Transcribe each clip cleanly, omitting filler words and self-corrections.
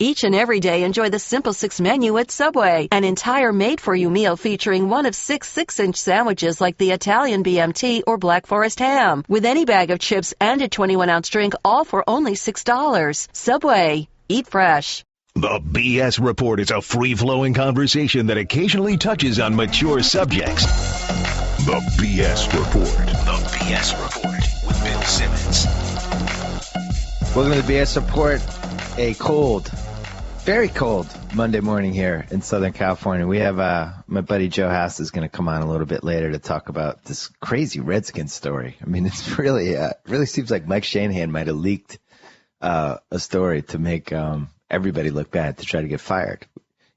Each and every day, enjoy the Simple Six menu at Subway, an entire made-for-you meal featuring one of six-inch sandwiches like the Italian BMT or Black Forest ham, with any bag of chips and a 21-ounce drink, all for only $6. Subway. Eat fresh. The B.S. Report is a free-flowing conversation that occasionally touches on mature subjects. The B.S. Report. The B.S. Report with Bill Simmons. Welcome to the B.S. Report. A cold, very cold Monday morning here in Southern California. We have my buddy Joe Haas is going to come on a little bit later to talk about this crazy Redskins story. I mean, it's really seems like Mike Shanahan might have leaked a story to make everybody look bad to try to get fired.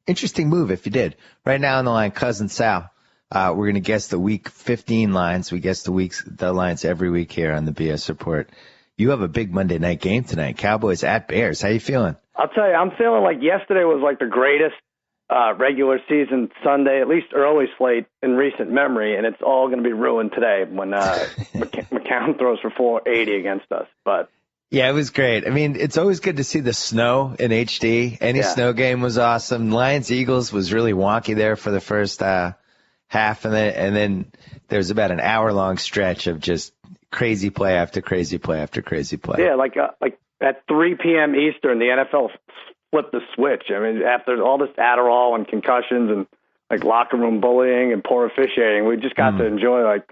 Interesting move if you did. Right now on the line, Cousin Sal. We're going to guess the Week 15 lines. We guess the lines every week here on the BS Report. You have a big Monday night game tonight. Cowboys at Bears. How you feeling? I'll tell you, I'm feeling like yesterday was like the greatest regular season Sunday, at least early slate in recent memory, and it's all going to be ruined today when McCown throws for 480 against us. But yeah, it was great. I mean, it's always good to see the snow in HD. Any snow game was awesome. Lions-Eagles was really wonky there for the first half, and then there was about an hour-long stretch of just crazy play after crazy play after crazy play. Yeah, like at 3 p.m. Eastern, the NFL flipped the switch. I mean, after all this Adderall and concussions and like locker room bullying and poor officiating, we just got to enjoy like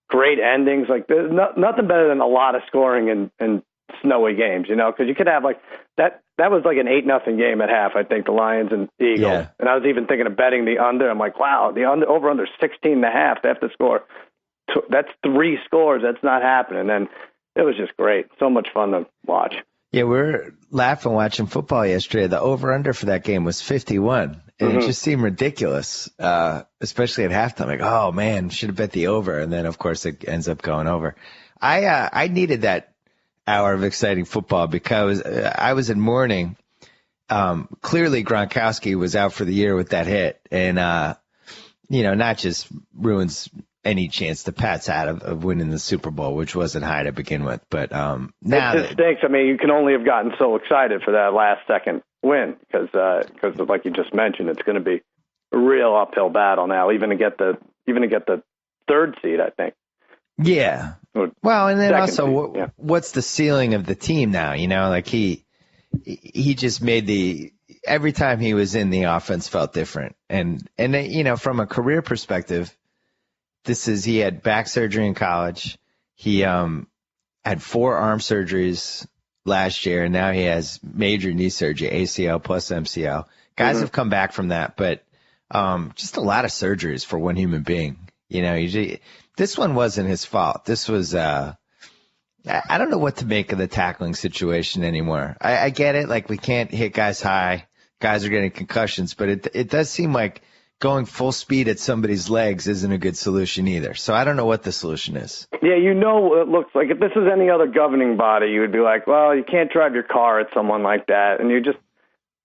great endings. Like there's nothing better than a lot of scoring and snowy games, you know, because you could have like that. That was like an 8-0 game at half. I think the Lions and Eagles. Yeah. And I was even thinking of betting the under. I'm like, wow, the over 16.5. They have to score. That's 3 scores. That's not happening. And it was just great. So much fun to watch. Yeah, we were laughing watching football yesterday. The over-under for that game was 51. And it just seemed ridiculous, especially at halftime. Like, oh, man, should have bet the over. And then, of course, it ends up going over. I needed that hour of exciting football because I was in mourning. Clearly, Gronkowski was out for the year with that hit. And, not just ruins any chance the Pats had of winning the Super Bowl, which wasn't high to begin with. But now it stinks. I mean, you can only have gotten so excited for that last second win because like you just mentioned, it's going to be a real uphill battle now, even to get the 3rd seed, I think. Yeah. Well, and then also, seed, what's the ceiling of the team now? You know, like he just made every time he was in, the offense felt different. And from a career perspective, he had back surgery in college. He had 4 arm surgeries last year, and now he has major knee surgery, ACL plus MCL. Guys have come back from that, but just a lot of surgeries for one human being. You know, usually this one wasn't his fault. This was I don't know what to make of the tackling situation anymore. I get it, like we can't hit guys high. Guys are getting concussions, but it does seem like going full speed at somebody's legs isn't a good solution either. So I don't know what the solution is. Yeah, it looks like if this is any other governing body, you would be like, well, you can't drive your car at someone like that, and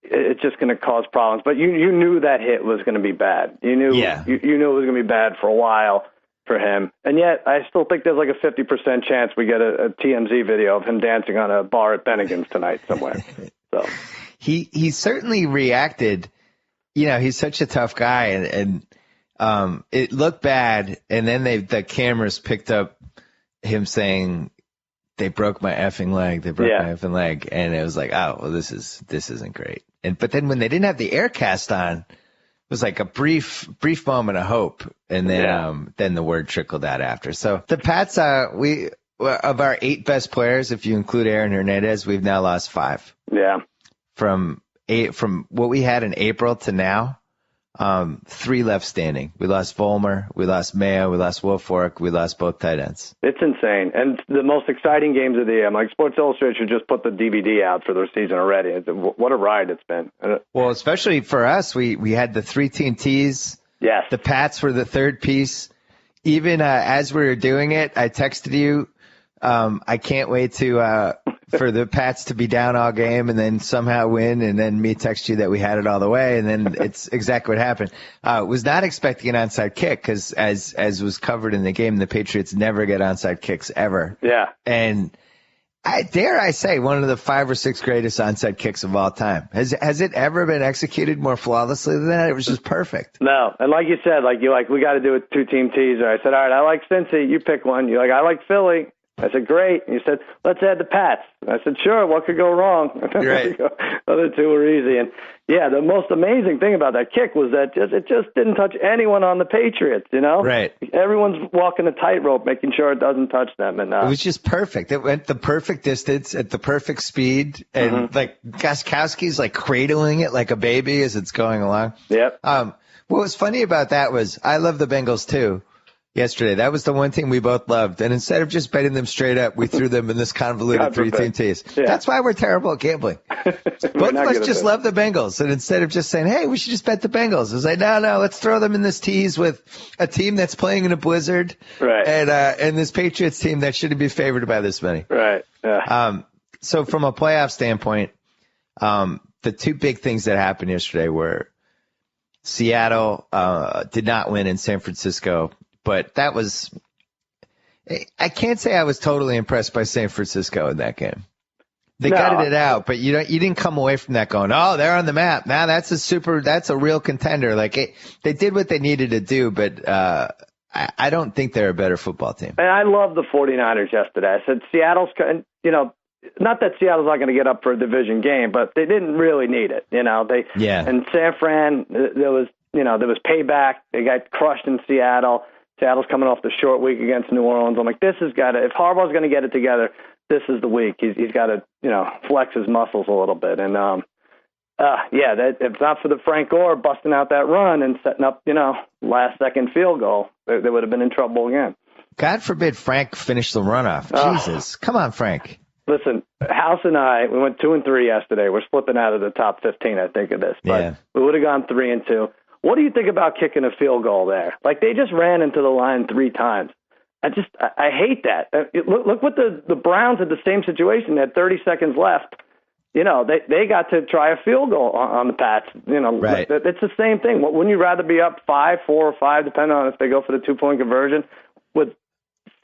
it's just going to cause problems. But you knew that hit was going to be bad. You knew you knew it was going to be bad for a while for him. And yet I still think there's like a 50% chance we get a TMZ video of him dancing on a bar at Bennigan's tonight somewhere. So he certainly reacted. You know, he's such a tough guy, and it looked bad. And then the cameras picked up him saying, "They broke my effing leg. They broke my effing leg." And it was like, oh, well, this isn't great. But then when they didn't have the air cast on, it was like a brief moment of hope, and then the word trickled out after. So the Pats, of our 8 best players, if you include Aaron Hernandez, we've now lost 5. Yeah. From what we had in April to now, 3 left standing. We lost Vollmer, we lost Mayo, we lost Wilfork, we lost both tight ends. It's insane. And the most exciting games of the year. Like Sports Illustrated should just put the DVD out for their season already. What a ride it's been. Well, especially for us, we had the 3-team tease. Yes. The Pats were the 3rd piece. Even as we were doing it, I texted you, I can't wait for the Pats to be down all game and then somehow win, and then me text you that we had it all the way, and then it's exactly what happened. Was not expecting an onside kick because, as was covered in the game, the Patriots never get onside kicks ever. Yeah. And dare I say, one of the 5 or 6 greatest onside kicks of all time. Has it ever been executed more flawlessly than that? It was just perfect. No, and like you said, we got to do a 2-team teaser. I said, all right, I like Cincy. You pick one. You're like, I like Philly. I said, great. And you said, let's add the Pats. I said, sure. What could go wrong? Right. Other two were easy. And yeah, the most amazing thing about that kick was that it just didn't touch anyone on the Patriots. Right. Everyone's walking a tightrope, making sure it doesn't touch them. And it was just perfect. It went the perfect distance at the perfect speed, and like Gostkowski's like cradling it like a baby as it's going along. Yep. What was funny about that was I love the Bengals too. Yesterday, that was the one team we both loved, and instead of just betting them straight up, we threw them in this convoluted 3-team tease. Yeah. That's why we're terrible at gambling. Both of us just love the Bengals, and instead of just saying, "Hey, we should just bet the Bengals," it's like, "No, let's throw them in this tease with a team that's playing in a blizzard, right? And this Patriots team that shouldn't be favored by this many, right?" Yeah. So from a playoff standpoint, the two big things that happened yesterday were Seattle did not win in San Francisco. But that was – I can't say I was totally impressed by San Francisco in that game. They gutted it out, but you didn't come away from that going, oh, they're on the map. Now that's a real contender. Like they did what they needed to do, but I don't think they're a better football team. And I love the 49ers yesterday. I said Seattle's not that Seattle's not going to get up for a division game, but they didn't really need it. And San Fran, there was payback. They got crushed in Seattle. Seattle's coming off the short week against New Orleans. I'm like, if Harbaugh's going to get it together, this is the week. He's got to, flex his muscles a little bit. And, if it's not for the Frank Gore busting out that run and setting up, last second field goal, they would have been in trouble again. God forbid Frank finish the runoff. Jesus. Come on, Frank. Listen, House and I, we went 2-3 yesterday. We're slipping out of the top 15, I think, of this. But we would have gone 3-2. What do you think about kicking a field goal there? Like, they just ran into the line 3 times. I hate that. Look what the Browns had the same situation. They had 30 seconds left. They got to try a field goal on the Pats. Right. It's the same thing. Wouldn't you rather be up 5, 4, or 5, depending on if they go for the 2-point conversion, with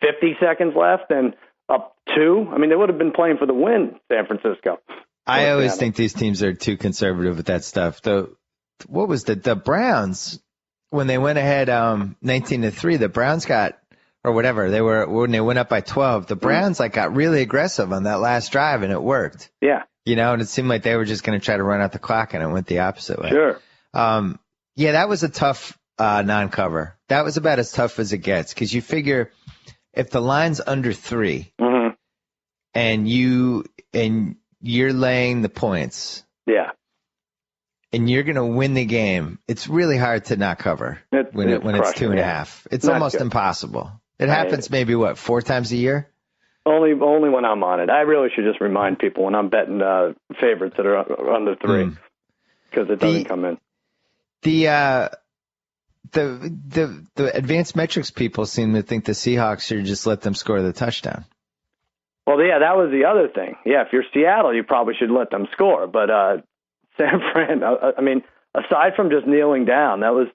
50 seconds left and up 2? I mean, they would have been playing for the win, San Francisco. I always think these teams are too conservative with that stuff. What was the Browns when they went ahead 19-3? The Browns got, or whatever when they went up by 12. The Browns got really aggressive on that last drive, and it worked. Yeah, and it seemed like they were just going to try to run out the clock, and it went the opposite way. Sure. That was a tough non-cover. That was about as tough as it gets, because you figure if the line's under 3, and you're laying the points. Yeah. And you're going to win the game, it's really hard to not cover when it's 2.5. It's almost impossible. It happens maybe, 4 times a year? Only when I'm on it. I really should just remind people when I'm betting favorites that are under 3, because it doesn't come in. The advanced metrics people seem to think the Seahawks should just let them score the touchdown. Well, yeah, that was the other thing. Yeah, if you're Seattle, you probably should let them score, but San Fran, I mean, aside from just kneeling down, that was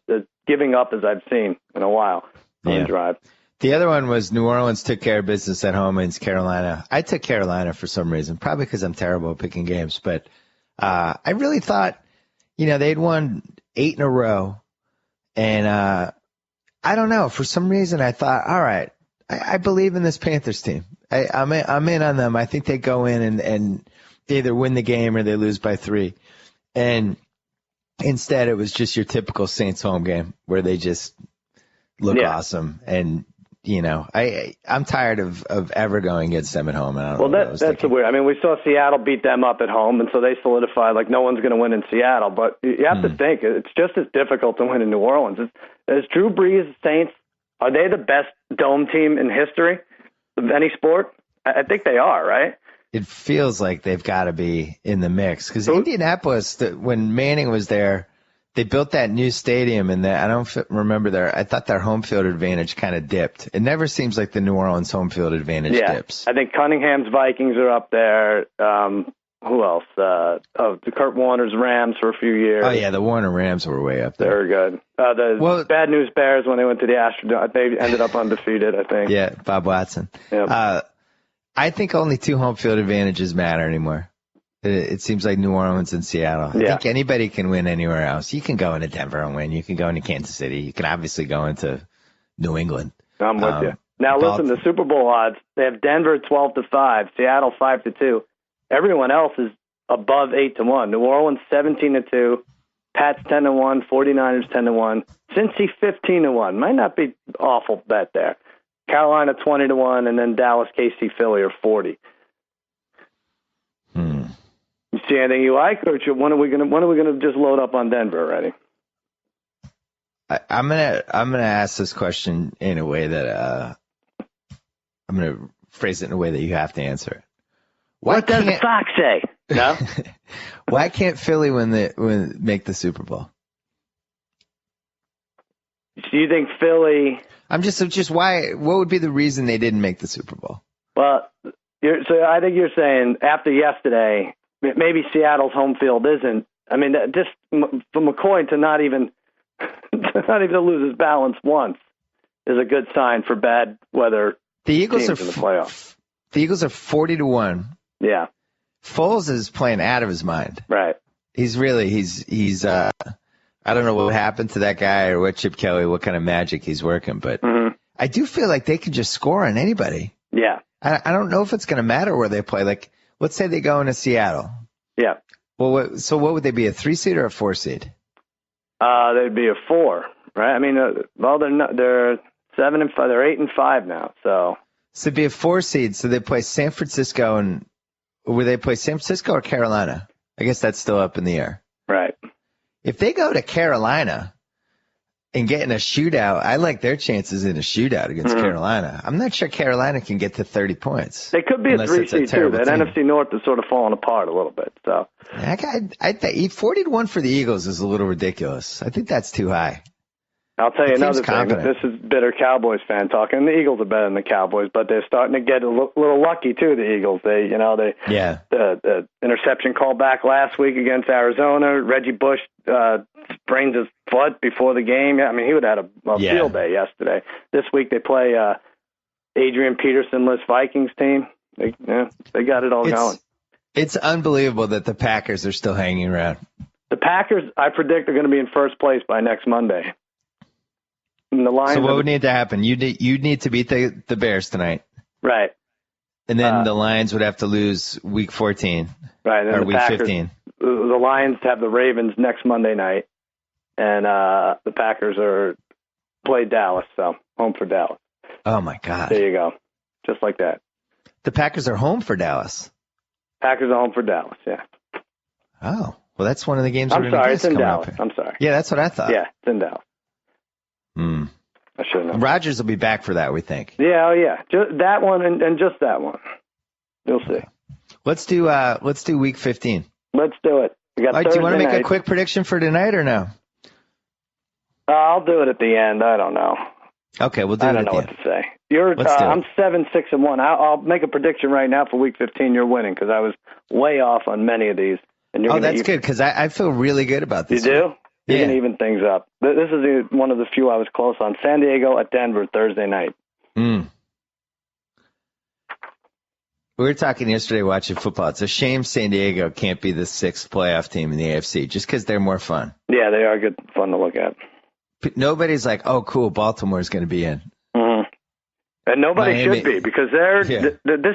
as giving up as I've seen in a while on the drive. The other one was New Orleans took care of business at home against Carolina. I took Carolina for some reason, probably because I'm terrible at picking games, but I really thought, they'd won 8 in a row, and I don't know, for some reason I thought, all right, I believe in this Panthers team. I'm in on them. I think they go in and they either win the game or they lose by 3. And instead, it was just your typical Saints home game where they just look awesome. And, I'm tired of ever going against them at home. That's the weird. I mean, we saw Seattle beat them up at home, and so they solidified no one's going to win in Seattle. But you have to think, it's just as difficult to win in New Orleans. Is Drew Brees' Saints, are they the best dome team in history of any sport? I think they are, right? It feels like they've got to be in the mix because Indianapolis, when Manning was there, they built that new stadium, and I don't remember I thought their home field advantage kind of dipped. It never seems like the New Orleans home field advantage dips. I think Cunningham's Vikings are up there. Who else? The Kurt Warner's Rams for a few years. Oh yeah, the Warner Rams were way up there. They're good. The Bad News Bears when they went to the Astrodome, they ended up undefeated, I think. Yeah, Bob Watson. Yep. I think only 2 home field advantages matter anymore. It seems like New Orleans and Seattle. I think anybody can win anywhere else. You can go into Denver and win. You can go into Kansas City. You can obviously go into New England. I'm with you. Now, listen, the Super Bowl odds, they have Denver 12-5, Seattle 5-2. Everyone else is above 8-1. New Orleans 17-2, Pats 10-1, 49ers 10-1, Cincy 15-1. Might not be awful bet there. Carolina 20-1, and then Dallas, KC, Philly are 40. You see anything you like, or when are we gonna just load up on Denver already? I'm gonna ask this question in a way that I'm gonna phrase it in a way that you have to answer it. What does the Fox say? No. Why can't Philly make the Super Bowl? Do you think Philly? I'm just why? What would be the reason they didn't make the Super Bowl? Well, so I think you're saying after yesterday, maybe Seattle's home field isn't. I mean, just for McCoy to not even to lose his balance once is a good sign for bad weather. The Eagles teams in the playoffs. The Eagles are 40-1. Yeah. Foles is playing out of his mind. Right. He's I don't know what happened to that guy or what Chip Kelly, what kind of magic he's working, but I do feel like they could just score on anybody. Yeah. I don't know if it's going to matter where they play. Like, let's say they go into Seattle. Yeah. Well, so what would they be, a 3 seed or a 4 seed? They'd be a 4, right? I mean, they're 7 and 5. They're 8-5 now. So it'd be a 4 seed. So they play San Francisco, and would they play San Francisco or Carolina? I guess that's still up in the air. Right. If they go to Carolina and get in a shootout, I like their chances in a shootout against Carolina. I'm not sure Carolina can get to 30 points. They could be a 3 seed too. That NFC North is sort of falling apart a little bit. So I think 40-1 for the Eagles is a little ridiculous. I think that's too high. I'll tell you another thing. This is bitter Cowboys fan talking. The Eagles are better than the Cowboys, but they're starting to get a little lucky too. The Eagles, the interception call back last week against Arizona. Reggie Bush sprains his foot before the game. I mean, he would have had a field day yesterday. This week they play Adrian Peterson-less Vikings team. They got it all going. It's unbelievable that the Packers are still hanging around. The Packers, I predict, are going to be in first place by next Monday. The Lions. So what would need to happen? You'd need to beat the Bears tonight. Right. And then the Lions would have to lose week 14. Right. And or the week Packers, 15. The Lions have the Ravens next Monday night. And the Packers play Dallas, so home for Dallas. Oh, my God. There you go. Just like that. The Packers are home for Dallas. Packers are home for Dallas, yeah. Oh. Well, that's one of the games I'm sorry, it's in Dallas. I'm sorry. Yeah, that's what I thought. Yeah, it's in Dallas. I should know. Rodgers will be back for that, we think. Yeah, just that one and just that one. You'll see. Let's do week 15. Let's do it. We got do you want to make a quick prediction for tonight or no? I'll do it at the end. I don't know. Okay, we'll do it at the end. I don't know what to say. I'm 7-6-1. I'll make a prediction right now for week 15. You're winning because I was way off on many of these. And that's good because I feel really good about this. You do? You're going to even things up. This is one of the few I was close on. San Diego at Denver Thursday night. We were talking yesterday watching football. It's a shame San Diego can't be the 6th playoff team in the AFC just because they're more fun. Yeah, they are good fun to look at. But nobody's like, oh, cool, Baltimore's going to be in. And nobody Miami should be because this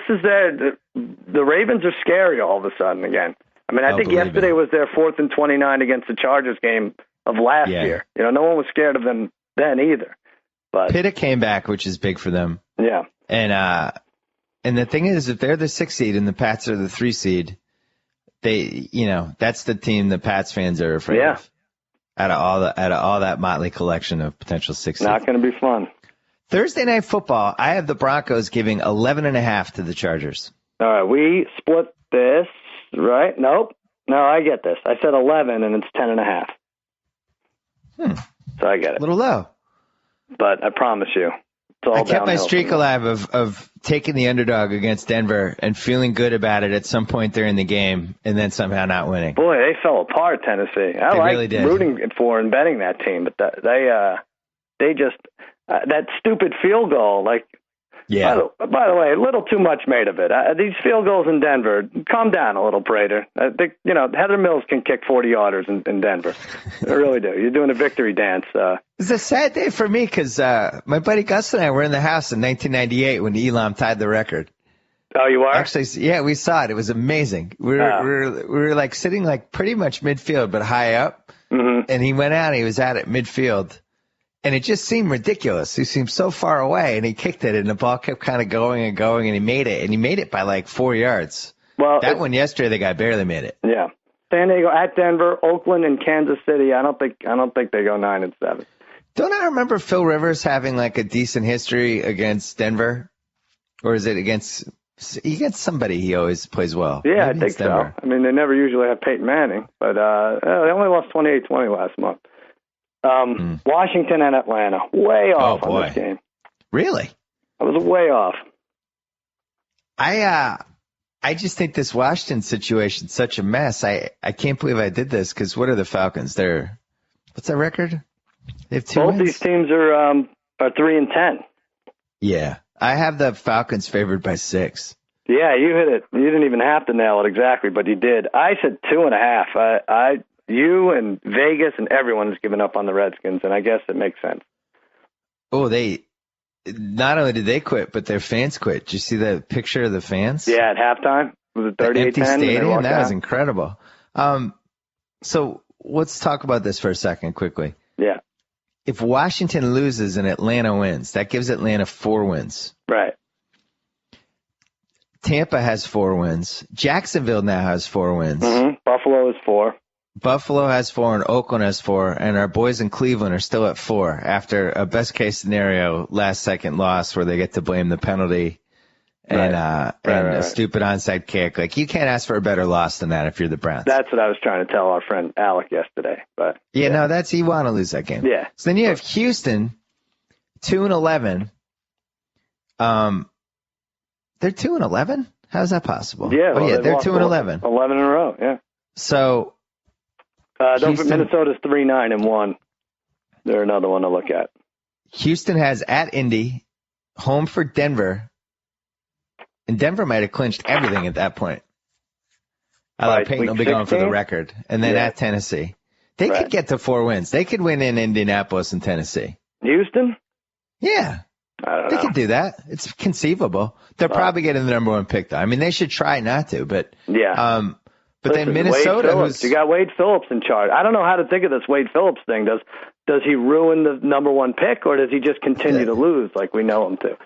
is the Ravens are scary all of a sudden again. I mean, I think yesterday was their 4th and 29 against the Chargers game of last year. No one was scared of them then either. But Pitta came back, which is big for them. Yeah. And the thing is, if they're the 6th seed and the Pats are the 3 seed, that's the team the Pats fans are afraid of. Out of all that motley collection of potential 6 seeds. Not going to be fun. Thursday night football, I have the Broncos giving 11.5 to the Chargers. All right, we split this. Right? Nope. No, I get this. I said 11, and it's 10.5. So I get it. A little low. But I promise you, it's all I kept my streak alive of taking the underdog against Denver and feeling good about it at some point during the game, and then somehow not winning. Boy, they fell apart, Tennessee. I like really rooting for and betting that team, but they just that stupid field goal, Yeah. By the way, a little too much made of it. These field goals in Denver, calm down a little, Prater. I think, Heather Mills can kick 40-yarders in Denver. I really do. You're doing a victory dance. It's a sad day for me because my buddy Gus and I were in the house in 1998 when Elam tied the record. Oh, you are? Actually, yeah, we saw it. It was amazing. We were like sitting like pretty much midfield, but high up. Mm-hmm. And he went out and he was at it midfield. And it just seemed ridiculous. He seemed so far away, and he kicked it, and the ball kept kind of going and going, and he made it. And he made it by like 4 yards. Well, that one yesterday, the guy barely made it. Yeah. San Diego at Denver, Oakland, and Kansas City. I don't think they go 9-7. Don't I remember Phil Rivers having like a decent history against Denver? Or is it against somebody he always plays well? Yeah, Maybe I think so. I mean, they never usually have Peyton Manning, but they only lost 28-20 last month. Washington and Atlanta, way off on this game. Really? I was way off. I just think this Washington situation is such a mess. I can't believe I did this because what are the Falcons? What's their record? They have 2 Both wins? these teams are 3-10. Yeah, I have the Falcons favored by 6. Yeah, you hit it. You didn't even have to nail it exactly, but you did. I said 2.5. You and Vegas and everyone has given up on the Redskins, and I guess it makes sense. Oh, they not only did they quit, but their fans quit. Did you see the picture of the fans? Yeah, at halftime. Was it 38-10? Empty stadium? That was out? incredible. So let's talk about this for a second quickly. Yeah. If Washington loses and Atlanta wins, that gives Atlanta 4 wins. Right. Tampa has 4 wins. Jacksonville now has 4 wins. Mm-hmm. Buffalo is 4. Buffalo has 4 and Oakland has 4, and our boys in Cleveland are still at 4 after a best-case scenario last-second loss where they get to blame the penalty and a stupid onside kick. Like, you can't ask for a better loss than that if you're the Browns. That's what I was trying to tell our friend Alec yesterday. But yeah, no, you want to lose that game. Yeah. So then you have Houston, 2-11. They're 2-11? How's that possible? Yeah, they're 2-11. 11 in a row, yeah. So Minnesota's 3-9-1. They're another one to look at. Houston has at Indy, home for Denver, and Denver might have clinched everything at that point. Although Peyton will be going for the record. And then at Tennessee. They could get to 4 wins. They could win in Indianapolis and Tennessee. Houston? Yeah. I don't know. They could do that. It's conceivable. They're probably getting the number 1 pick, though. I mean, they should try not to, but yeah. But then Minnesota, you got Wade Phillips in charge. I don't know how to think of this Wade Phillips thing. Does he ruin the number 1 pick, or does he just continue to lose like we know him to?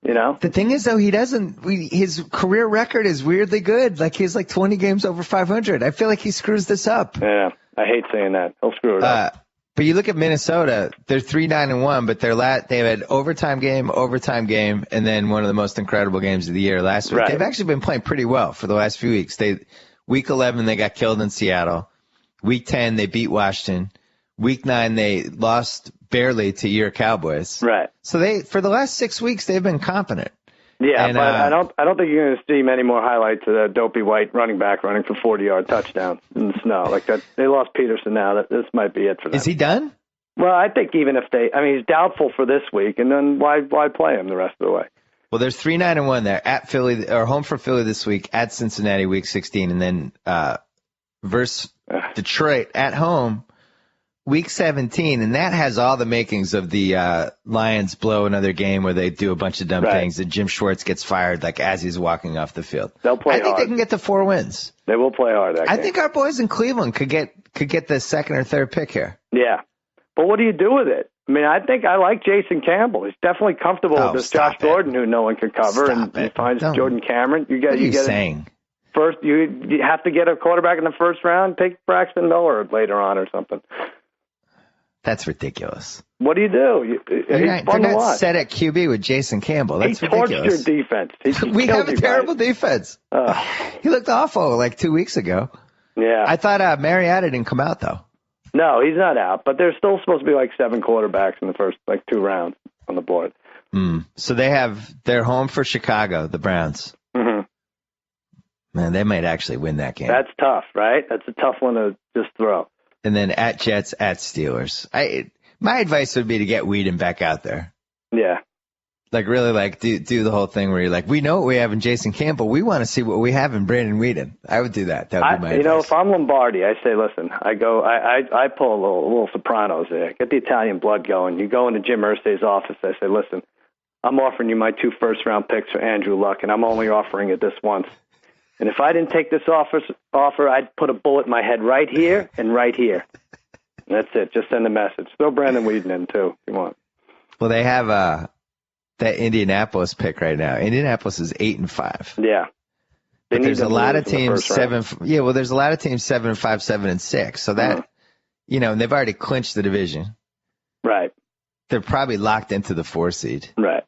You know? The thing is, though, he doesn't. His career record is weirdly good. Like, he has like 20 games over 500. I feel like he screws this up. Yeah, I hate saying that. He'll screw it up. But you look at Minnesota, they're 3-9-1, but they've had overtime game, and then one of the most incredible games of the year last week. Right. They've actually been playing pretty well for the last few weeks. Week 11, they got killed in Seattle. Week 10, they beat Washington. Week 9, they lost barely to your Cowboys. Right. So for the last 6 weeks, they've been competent. Yeah, and, but I don't think you're going to see many more highlights of that dopey white running back running for 40-yard touchdowns in the snow like that. They lost Peterson now. This might be it for them. Is he done? Well, I think even if he's doubtful for this week, and then why play him the rest of the way? Well, there's 3-9-1 there at Philly, or home for Philly this week, at Cincinnati week 16, and then versus Detroit at home week 17, and that has all the makings of the Lions blow another game where they do a bunch of dumb things, and Jim Schwartz gets fired like as he's walking off the field. They'll play hard. I think they can get to 4 wins. They will play hard. I think our boys in Cleveland could get the 2nd or 3rd pick here. Yeah, but what do you do with it? I mean, I think I like Jason Campbell. He's definitely comfortable with this Josh Gordon, who no one can cover, and he finds Jordan Cameron. You get saying? First, you have to get a quarterback in the first round. Take Braxton Miller later on or something. That's ridiculous. What do you do? They're not set at QB with Jason Campbell. That's ridiculous. He torched your defense. We have a terrible defense. He looked awful like 2 weeks ago. Yeah. I thought Mariota didn't come out, though. No, he's not out, but there's still supposed to be like 7 quarterbacks in the first 2 rounds on the board. So they're home for Chicago, the Browns. Mm-hmm. Man, they might actually win that game. That's tough, right? That's a tough one to just throw. And then at Jets, at Steelers. My advice would be to get Whedon back out there. Yeah. Like really, like do the whole thing where you're like, we know what we have in Jason Campbell. We want to see what we have in Brandon Whedon. I would do that. That would be my advice. If I'm Lombardi, I say, listen, I pull a little Sopranos there. Get the Italian blood going. You go into Jim Irsay's office. I say, listen, I'm offering you my 2 first-round picks for Andrew Luck, and I'm only offering it this once. And if I didn't take this offer, I'd put a bullet in my head right here and right here. And that's it. Just send a message. Throw Brandon Whedon in, too, if you want. Well, they have that Indianapolis pick right now. Indianapolis is 8-5. Yeah. But there's a lot of teams 7. Yeah, well, there's a lot of teams 7-5, 7-6. So that, and they've already clinched the division. Right. They're probably locked into the 4 seed. Right.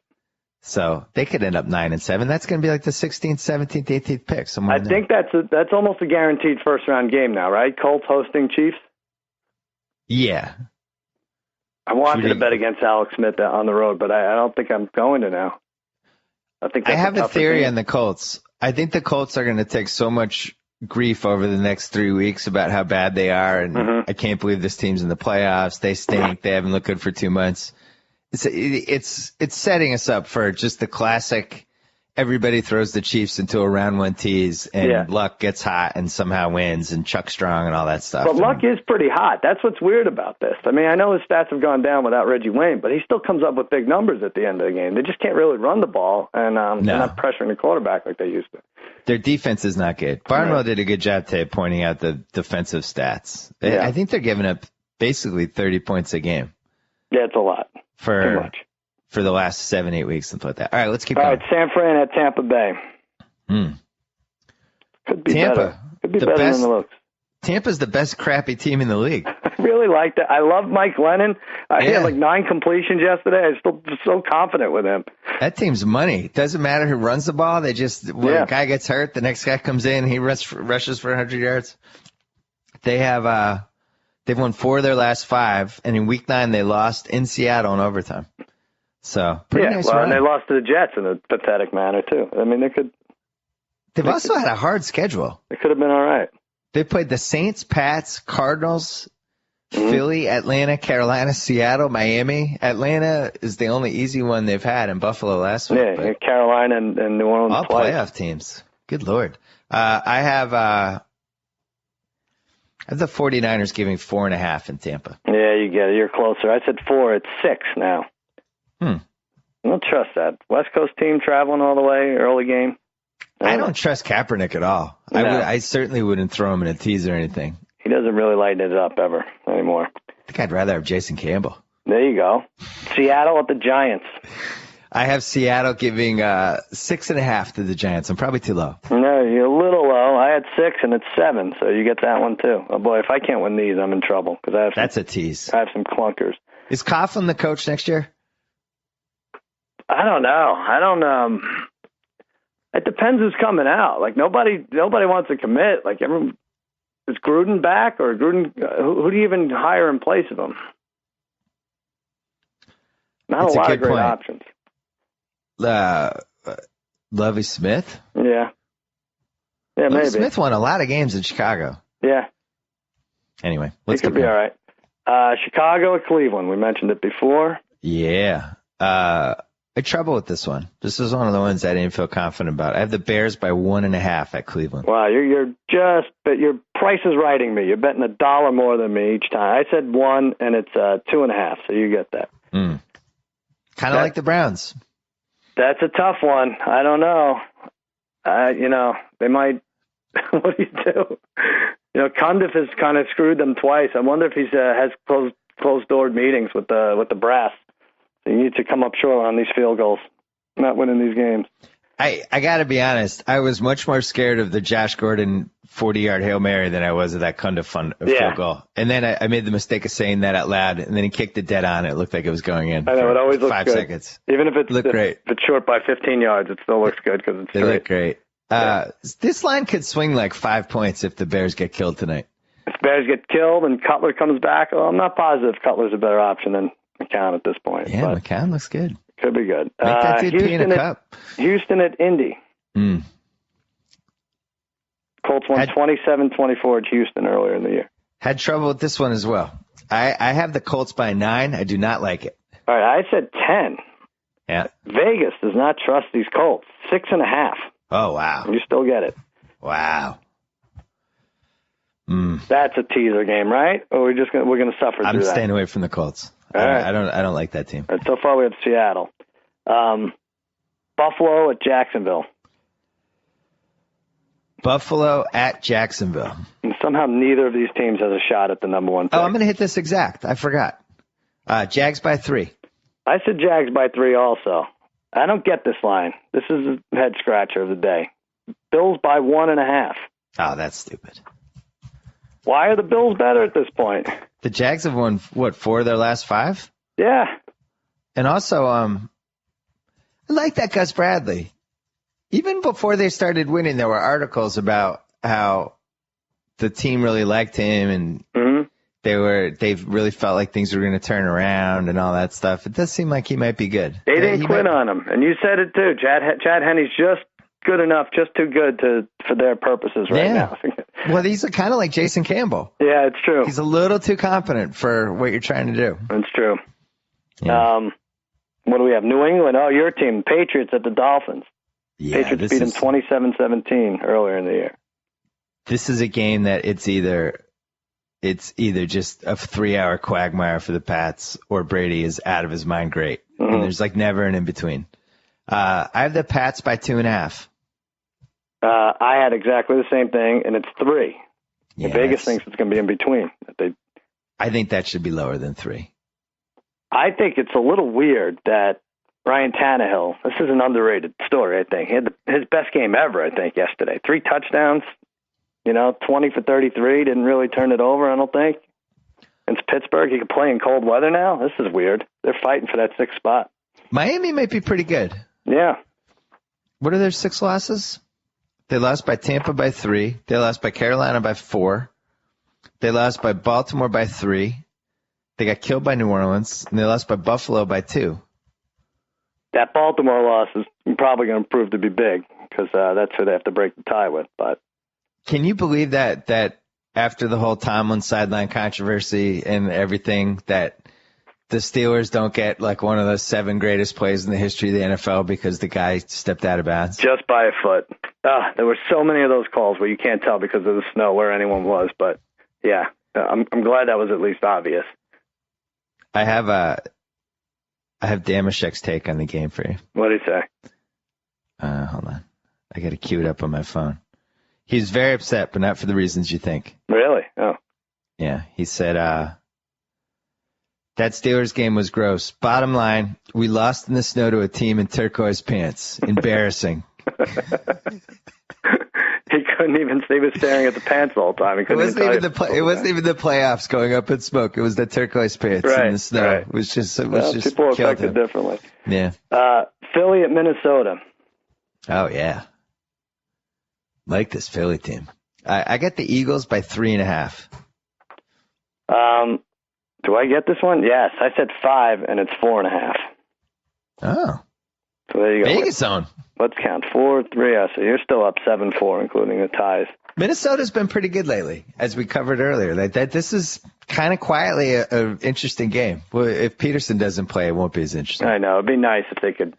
So they could end up 9-7. That's going to be like the 16th, 17th, 18th pick. I think that's almost a guaranteed first round game now, right? Colts hosting Chiefs. Yeah. I wanted to bet against Alex Smith on the road, but I don't think I'm going to now. I have a theory on the Colts. I think the Colts are going to take so much grief over the next 3 weeks about how bad they are, and I can't believe this team's in the playoffs. They stink. They haven't looked good for 2 months. It's setting us up for just the classic. Everybody throws the Chiefs into a round 1 tease, and Luck gets hot and somehow wins, and Chuck Strong and all that stuff. But Luck is pretty hot. That's what's weird about this. I mean, I know his stats have gone down without Reggie Wayne, but he still comes up with big numbers at the end of the game. They just can't really run the ball, and they're not pressuring the quarterback like they used to. Their defense is not good. Barnwell did a good job today pointing out the defensive stats. I think they're giving up basically 30 points a game. Yeah, it's a lot. Too much. For the last 7-8 weeks, something like that. All right, let's keep going. All right, San Fran at Tampa Bay. Could be better. Could be better than the looks. Tampa's the best crappy team in the league. I really like that. I love Mike Lennon. He had like 9 completions yesterday. I'm still so confident with him. That team's money. It doesn't matter who runs the ball. They just, when a guy gets hurt, the next guy comes in, he rushes for 100 yards. They have, they've won 4 of their last 5, and in week 9 they lost in Seattle in overtime. So, pretty nice run. And they lost to the Jets in a pathetic manner, too. I mean, they've also had a hard schedule. It could have been all right. They played the Saints, Pats, Cardinals, Philly, Atlanta, Carolina, Seattle, Miami. Atlanta is the only easy one they've had, in Buffalo last week. Yeah, Carolina and New Orleans. All playoff teams. Good Lord. I have the 49ers giving 4.5 in Tampa. Yeah, you get it. You're closer. I said 4. It's 6 now. I don't trust that. West Coast team traveling all the way, early game. I don't trust Kaepernick at all. No. I certainly wouldn't throw him in a tease or anything. He doesn't really lighten it up ever anymore. I think I'd rather have Jason Campbell. There you go. Seattle at the Giants. I have Seattle giving 6.5 to the Giants. I'm probably too low. No, you're a little low. I had 6 and it's 7, so you get that one too. Oh boy, if I can't win these, I'm in trouble because that's a tease. I have some clunkers. Is Coughlin the coach next year? I don't know. It depends who's coming out. Like nobody wants to commit. Like everyone, is Gruden back or Gruden? Who do you even hire in place of him? Not a lot of great options. Lovie Smith? Yeah, maybe. Smith won a lot of games in Chicago. Yeah. Anyway, let's keep going. All right. Chicago at Cleveland. We mentioned it before. Yeah. I had trouble with this one. This is one of the ones I didn't feel confident about. I have the Bears by 1.5 at Cleveland. Wow, but your price is writing me. You're betting $1 more than me each time. I said 1, and it's 2.5, so you get that. Kind of like the Browns. That's a tough one. I don't know. They might. What do you do? Cundiff has kind of screwed them twice. I wonder if he has closed-door meetings with the brass. You need to come up short on these field goals, not winning these games. I got to be honest. I was much more scared of the Josh Gordon 40-yard Hail Mary than I was of that Cundiff field goal. And then I made the mistake of saying that out loud, and then he kicked it dead on. It looked like it was going in. I know, it always looks 5 good. seconds. Even if it's great. If it's short by 15 yards, it still looks good because it's straight. They look great. This line could swing like 5 points if the Bears get killed tonight. If the Bears get killed and Cutler comes back, I'm not positive Cutler's a better option than McCown at this point. Yeah, McCown looks good. Could be good. Make that dude pee in a cup. Houston at Indy. Colts won 27-24 at Houston earlier in the year. Had trouble with this one as well. I have the Colts by 9. I do not like it. All right, I said 10. Yeah. Vegas does not trust these Colts. 6.5. Oh, wow. You still get it. Wow. That's a teaser game, right? Or we're gonna suffer through that? I'm staying away from the Colts. Right. I don't like that team. So far we have Seattle. Buffalo at Jacksonville. Buffalo at Jacksonville. And somehow neither of these teams has a shot at the number one pick. Oh, I'm going to hit this exact. I forgot. Jags by 3. I said Jags by 3 also. I don't get this line. This is a head scratcher of the day. Bills by 1.5. Oh, that's stupid. Why are the Bills better at this point? The Jags have won, 4 of their last 5? Yeah. And also, I like that Gus Bradley. Even before they started winning, there were articles about how the team really liked him and they really felt like things were going to turn around and all that stuff. It does seem like he might be good. They didn't quit on him, and you said it too. Chad Henne's just good enough, just too good for their purposes now. Well, he's kind of like Jason Campbell. Yeah, it's true. He's a little too confident for what you're trying to do. It's true. Yeah. What do we have? New England. Oh, your team, Patriots at the Dolphins. Yeah, Patriots beat them 27-17 earlier in the year. This is a game that it's either just a 3-hour quagmire for the Pats or Brady is out of his mind great. And there's never an in-between. I have the Pats by 2.5. I had exactly the same thing, and it's 3. Yeah, Vegas thinks it's going to be in between. I think that should be lower than 3. I think it's a little weird that Ryan Tannehill, this is an underrated story, I think. He had his best game ever, I think, yesterday. 3 touchdowns, 20 for 33, didn't really turn it over, I don't think. It's Pittsburgh. He can play in cold weather now. This is weird. They're fighting for that 6th spot. Miami might be pretty good. Yeah. What are their 6 losses? They lost by Tampa by 3. They lost by Carolina by 4. They lost by Baltimore by 3. They got killed by New Orleans, and they lost by Buffalo by 2. That Baltimore loss is probably going to prove to be big because that's who they have to break the tie with. But can you believe that after the whole Tomlin sideline controversy and everything, that the Steelers don't get one of the 7 greatest plays in the history of the NFL because the guy stepped out of bounds? Just by a foot. There were so many of those calls where you can't tell because of the snow where anyone was. But, yeah, I'm glad that was at least obvious. I have Damashek's take on the game for you. What did he say? Hold on. I got to cue it up on my phone. He was very upset, but not for the reasons you think. Really? Oh. Yeah. He said, that Steelers game was gross. Bottom line, we lost in the snow to a team in turquoise pants. Embarrassing. He was staring at the pants all the time. It wasn't even the playoffs going up in smoke. It was the turquoise pants in the snow. Right. It was just people are affected differently. Yeah. Philly at Minnesota. Oh yeah. Like this Philly team. I got the Eagles by 3.5. Do I get this one? Yes, I said 5, and it's 4.5. Oh. So there you go. Vegas zone. Let's count 4-3. So you're still up 7-4, including the ties. Minnesota's been pretty good lately, as we covered earlier. This is kind of quietly an interesting game. Well, if Peterson doesn't play, it won't be as interesting. I know. It'd be nice if they could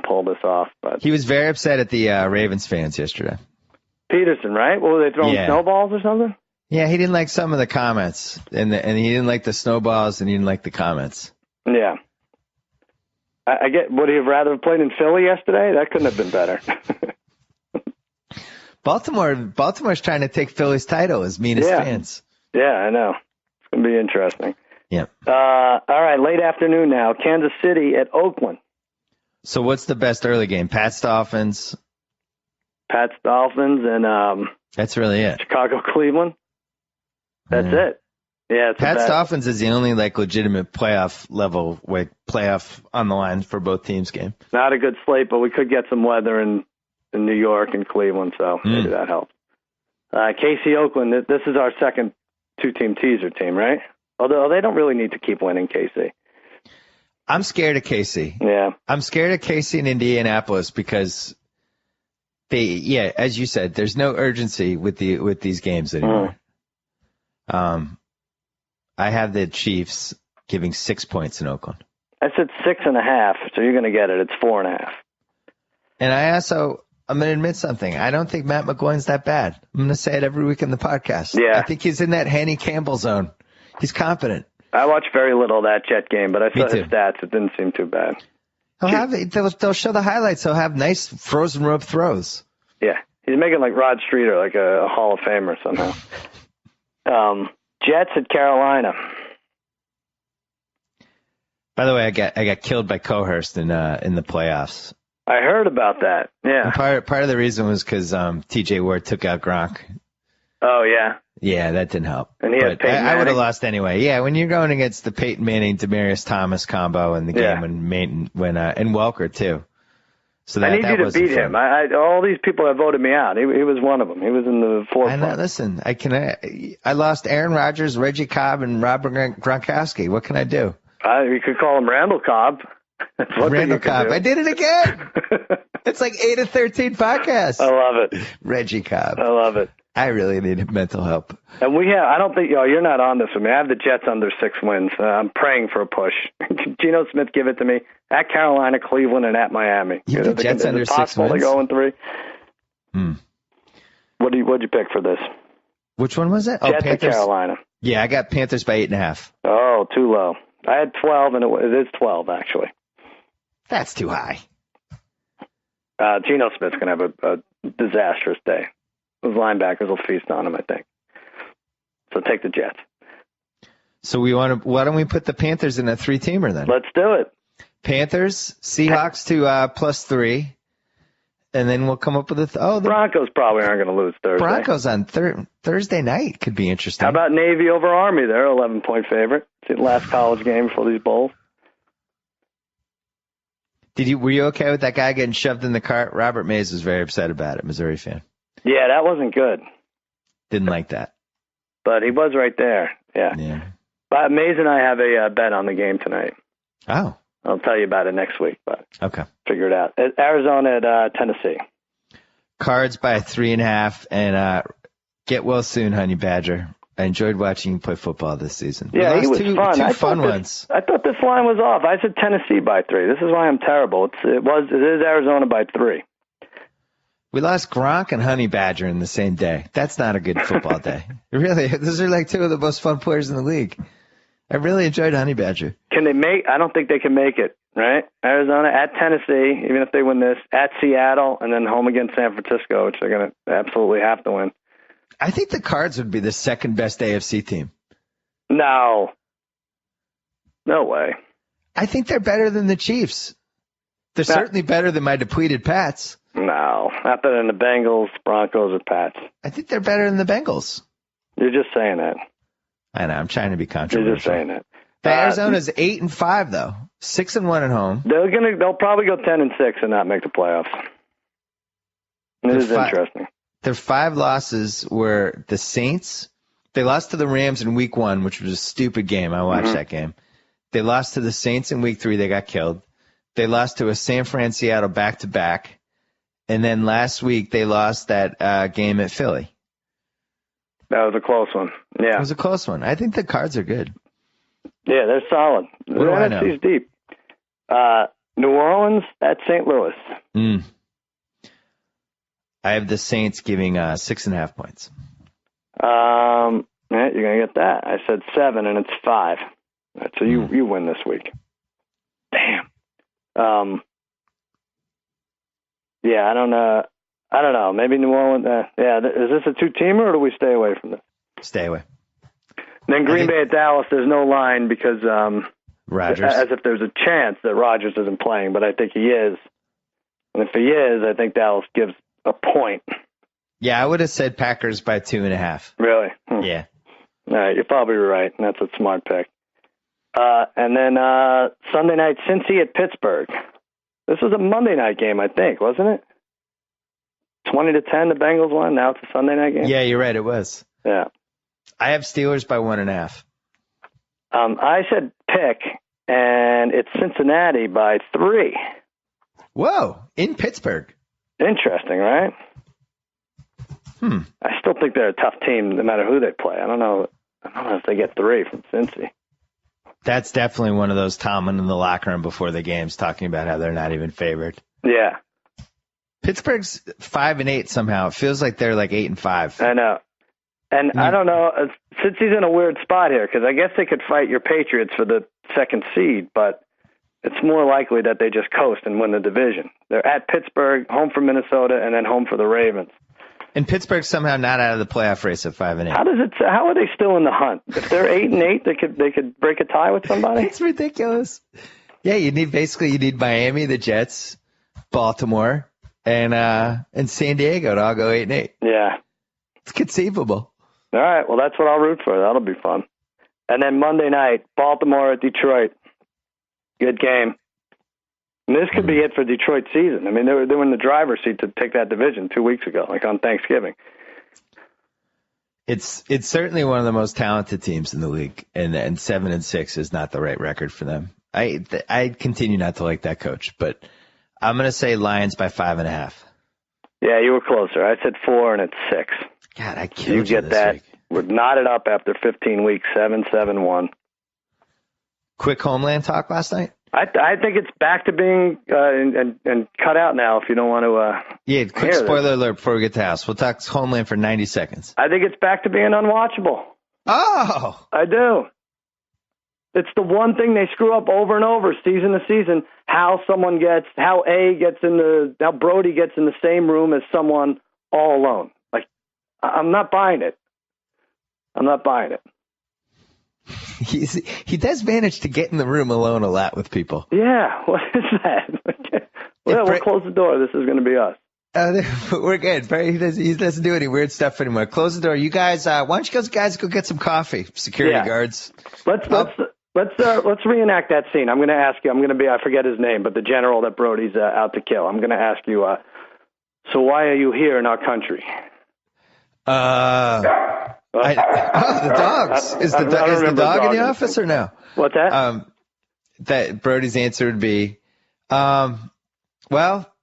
pull this off. But he was very upset at the Ravens fans yesterday. Peterson, right? What, were they throwing snowballs or something? Yeah, he didn't like some of the comments, and he didn't like the snowballs, and he didn't like the comments. Yeah. I get. Would he have rather played in Philly yesterday? That couldn't have been better. Baltimore's trying to take Philly's title as mean as fans. Yeah, I know. It's going to be interesting. Yeah. All right, late afternoon now. Kansas City at Oakland. So what's the best early game? Pats Dolphins. Pats Dolphins and that's really it. Chicago Cleveland. That's it. Yeah, Pats Dolphins is the only legitimate playoff on the line for both teams game. Not a good slate, but we could get some weather in New York and Cleveland, so maybe that helps. KC Oakland, this is our second 2-team teaser team, right? Although they don't really need to keep winning, KC. I'm scared of KC. Yeah. I'm scared of KC in Indianapolis because as you said, there's no urgency with these games anymore. I have the Chiefs giving 6 points in Oakland. I said 6.5, so you're going to get it. It's 4.5. And I'm going to admit something. I don't think Matt McGloin's that bad. I'm going to say it every week in the podcast. Yeah. I think he's in that Henny Campbell zone. He's competent. I watched very little of that Jet game, but I saw too. his stats. It didn't seem too bad. They'll show the highlights. He'll have nice frozen rope throws. Yeah. He's making like Rod Streeter, like a Hall of Famer somehow. Jets at Carolina. By the way, I got killed by Cohurst in the playoffs. I heard about that. Yeah. And part of the reason was because T.J. Ward took out Gronk. Oh yeah. Yeah, that didn't help. And he had Peyton Manning. I would have lost anyway. Yeah, when you're going against the Peyton Manning, Demaryius Thomas combo in the game and Welker too. So I need you to beat him. All these people have voted me out. He was one of them. He was in the forefront. Listen, I lost Aaron Rodgers, Reggie Cobb, and Robert Gronkowski. What can I do? You could call him Randall Cobb. Randall Cobb. I did it again. It's like 8 of 13 podcasts. I love it. Reggie Cobb. I love it. I really need mental help. And I don't think, you're not on this with me. I have the Jets under 6 wins. I'm praying for a push. Geno Smith, give it to me. At Carolina, Cleveland, and at Miami. You have the Jets under 6 wins? They go in 3. What'd you pick for this? Which one was it? Jets Panthers. at Carolina. Yeah, I got Panthers by 8.5. Oh, too low. I had 12, and it is 12, actually. That's too high. Geno Smith's going to have a disastrous day. Those linebackers will feast on him, I think. So take the Jets. So why don't we put the Panthers in a 3-teamer then? Let's do it. Panthers, Seahawks to +3, and then we'll come up with the Broncos probably aren't going to lose Thursday. Broncos on Thursday night could be interesting. How about Navy over Army? They're 11-point favorite. It's the last college game for these bowls. Were you okay with that guy getting shoved in the cart? Robert Mays was very upset about it, Missouri fan. Yeah, that wasn't good. Didn't like that. But he was right there. Yeah. But Mays and I have a bet on the game tonight. Oh. I'll tell you about it next week, but okay. Figure it out. Arizona at Tennessee. Cards by 3.5, and get well soon, Honey Badger. I enjoyed watching you play football this season. Yeah, he was fun. Two fun ones. I thought this line was off. I said Tennessee by 3. This is why I'm terrible. It is Arizona by 3. We lost Gronk and Honey Badger in the same day. That's not a good football day. Really, those are like 2 of the most fun players in the league. I really enjoyed Honey Badger. Can they I don't think they can make it, right? Arizona at Tennessee, even if they win this, at Seattle, and then home against San Francisco, which they're going to absolutely have to win. I think the Cards would be the second best AFC team. No way. I think they're better than the Chiefs. They're certainly better than my depleted Pats. No, not better than the Bengals, Broncos, or Pats. I think they're better than the Bengals. You're just saying that. I know. I'm trying to be controversial. You're just saying that. The Arizona's 8-5 though, 6-1 at home. They'll probably go 10-6 and not make the playoffs. It is interesting. Their 5 losses were the Saints. They lost to the Rams in week 1, which was a stupid game. I watched that game. They lost to the Saints in week 3. They got killed. They lost to a San Fran Seattle back-to-back. And then last week they lost that game at Philly. That was a close one. Yeah. It was a close one. I think the Cards are good. Yeah, they're solid. What do I know? NFC's deep. New Orleans at St. Louis. I have the Saints giving 6.5 points. Yeah, you're going to get that. I said 7, and it's 5. Right, so you win this week. Damn. Yeah, I don't know. Maybe New Orleans. Is this a 2-teamer, or do we stay away from this? Stay away. Then Green Bay at Dallas, there's no line because Rodgers. As if there's a chance that Rodgers isn't playing, but I think he is. And if he is, I think Dallas gives a point. Yeah, I would have said Packers by 2.5. Really? Yeah. All right, you're probably right, and that's a smart pick. And then Sunday night, Cincy at Pittsburgh. This was a Monday night game, I think, wasn't it? 20-10, the Bengals won. Now it's a Sunday night game. Yeah, you're right. It was. Yeah. I have Steelers by 1.5. I said pick, and it's Cincinnati by 3. Whoa! In Pittsburgh. Interesting, right? I still think they're a tough team, no matter who they play. I don't know if they get 3 from Cincy. That's definitely one of those Tomlin in the locker room before the games talking about how they're not even favored. Yeah. Pittsburgh's 5-8 somehow. It feels like they're like 8-5. I know. And I don't know, since he's in a weird spot here, because I guess they could fight your Patriots for the second seed, but it's more likely that they just coast and win the division. They're at Pittsburgh, home for Minnesota, and then home for the Ravens. And Pittsburgh's somehow not out of the playoff race at 5-8. How are they still in the hunt? If they're 8-8, they could break a tie with somebody. It's ridiculous. Yeah, you need Miami, the Jets, Baltimore, and San Diego to all go 8-8. Yeah, it's conceivable. All right, well that's what I'll root for. That'll be fun. And then Monday night, Baltimore at Detroit. Good game. And this could be it for Detroit season. I mean, they were in the driver's seat to take that division 2 weeks ago, like on Thanksgiving. It's certainly one of the most talented teams in the league, and 7-6 is not the right record for them. I continue not to like that coach, but I'm going to say Lions by 5.5. Yeah, you were closer. I said 4, and it's 6. God, I killed you get that. Week. We're knotted up after 15 weeks, 7-7-1. Quick Homeland talk last night? I think it's back to being and cut out now if you don't want to. Yeah, quick spoiler alert before we get to house. We'll talk Homeland for 90 seconds. I think it's back to being unwatchable. Oh! I do. It's the one thing they screw up over and over, season to season, how Brody gets in the same room as someone all alone. Like, I'm not buying it. He does manage to get in the room alone a lot with people. Yeah, what is that? We'll close the door. This is going to be us. We're good. He doesn't do any weird stuff anymore. Close the door. You guys, why don't you guys go get some coffee? Security guards. Let's reenact that scene. I'm going to ask you. I forget his name, but the general that Brody's out to kill. I'm going to ask you. So why are you here in our country? The dogs. Is the dog in the office or no? What's that? That Brody's answer would be, well,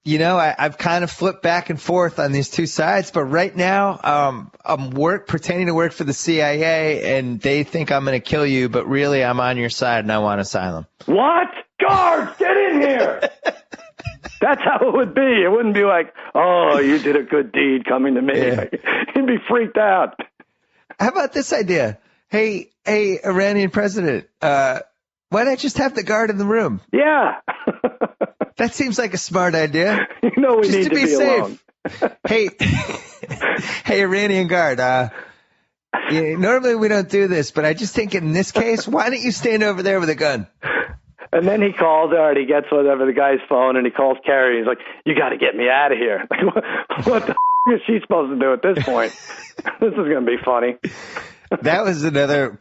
I've kind of flipped back and forth on these two sides, but right now, I'm pretending to work for the CIA, and they think I'm going to kill you, but really I'm on your side and I want asylum. What? Guards, get in here! That's how it would be. It wouldn't be like, oh, you did a good deed coming to me. Yeah. He'd be freaked out. How about this idea? Hey, Iranian president, why not just have the guard in the room? Yeah. That seems like a smart idea. We need to be safe. Hey, Iranian guard, normally we don't do this, but I just think in this case, why don't you stand over there with a gun? And then he calls out, he gets whatever the guy's phone, and he calls Carrie. He's like, you got to get me out of here. Like, what the is she supposed to do at this point? This is going to be funny. That was another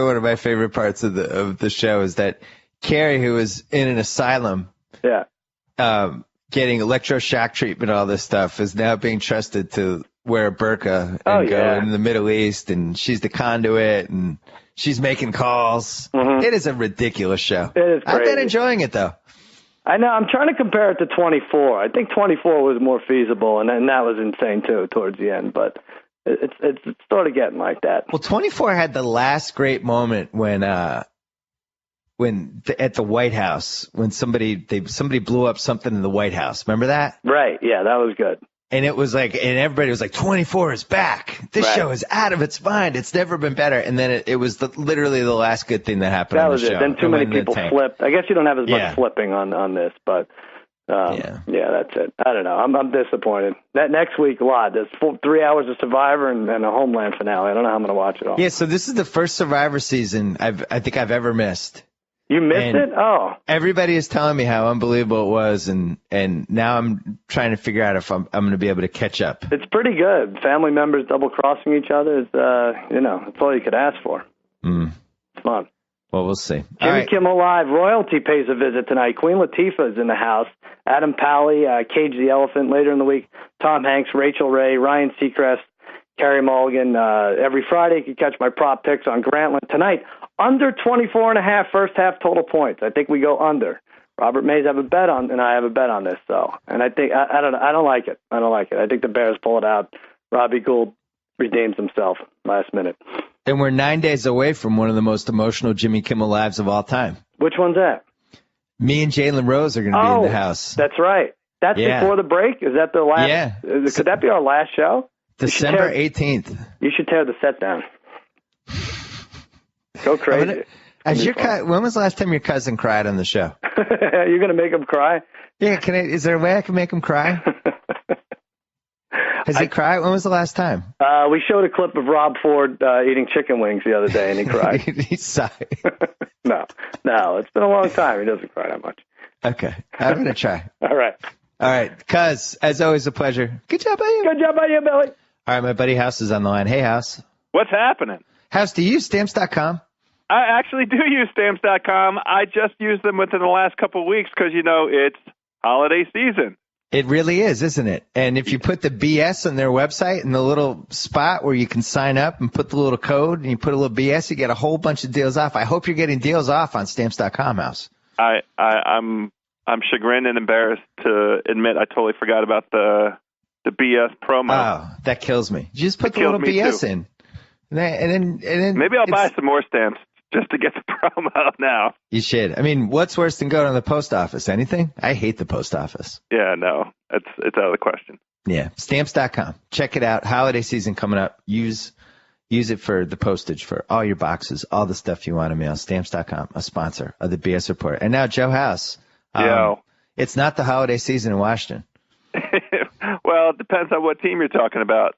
one of my favorite parts of the show is that Carrie, who was in an asylum, getting electroshock treatment, all this stuff, is now being trusted to wear a burqa and go in the Middle East, and she's the conduit, and she's making calls. Mm-hmm. It is a ridiculous show. It is crazy. I've been enjoying it, though. I know. I'm trying to compare it to 24. I think 24 was more feasible, and that was insane, too, towards the end. But it's sort of getting like that. Well, 24 had the last great moment when at the White House, when somebody blew up something in the White House. Remember that? Right. Yeah, that was good. And it was like, and everybody was like, 24 is back. This show is out of its mind. It's never been better. And then it was literally the last good thing that happened on the show. That was it. Then too many people flipped. I guess you don't have as much flipping on this, but yeah, that's it. I don't know. I'm disappointed. That next week, a lot. There's 3 hours of Survivor and a Homeland finale. I don't know how I'm going to watch it all. Yeah, so this is the first Survivor season I think I've ever missed. You missed it? Oh. Everybody is telling me how unbelievable it was, and now I'm trying to figure out if I'm going to be able to catch up. It's pretty good. Family members double-crossing each other is, it's all you could ask for. It's fun. Well, we'll see. Jimmy Kimmel Live. Royalty pays a visit tonight. Queen Latifah is in the house. Adam Pally, Cage the Elephant later in the week. Tom Hanks, Rachel Ray, Ryan Seacrest, Carrie Mulligan. Every Friday you can catch my prop picks on Grantland. Tonight, under 24.5 first half total points. I think we go under. Robert Mays have a bet on, and I have a bet on this. So, and I think I don't like it. I think the Bears pull it out. Robbie Gould redeems himself last minute. And we're 9 days away from one of the most emotional Jimmy Kimmel Lives of all time. Which one's that? Me and Jalen Rose are going to be in the house. That's right. That's before the break? Is that the last? Yeah. Could that be our last show? December 18th. You should tear the set down. Go crazy. When was the last time your cousin cried on the show? You're going to make him cry? Yeah. Is there a way I can make him cry? Has he cried? When was the last time? We showed a clip of Rob Ford eating chicken wings the other day, and he cried. He sighed. No, it's been a long time. He doesn't cry that much. Okay, I'm going to try. All right, Cuz, as always, a pleasure. Good job by you. Good job by you, Billy. All right, my buddy House is on the line. Hey, House. What's happening? House, do you use Stamps.com? I actually do use Stamps.com. I just used them within the last couple of weeks because, it's holiday season. It really is, isn't it? And if you put the BS on their website in the little spot where you can sign up and put the little code and you put a little BS, you get a whole bunch of deals off. I hope you're getting deals off on Stamps.com, House. I'm chagrined and embarrassed to admit I totally forgot about the BS promo. Oh, that kills me. You just put the little BS too. in. And then maybe I'll buy some more stamps just to get the promo out now. You should. I mean, what's worse than going to the post office? Anything? I hate the post office. Yeah, no, it's out of the question. Yeah, Stamps.com. Check it out. Holiday season coming up. Use it for the postage for all your boxes, all the stuff you want to mail. Stamps.com, a sponsor of the B.S. Report. And now, Joe House. It's not the holiday season in Washington. Well, it depends on what team you're talking about.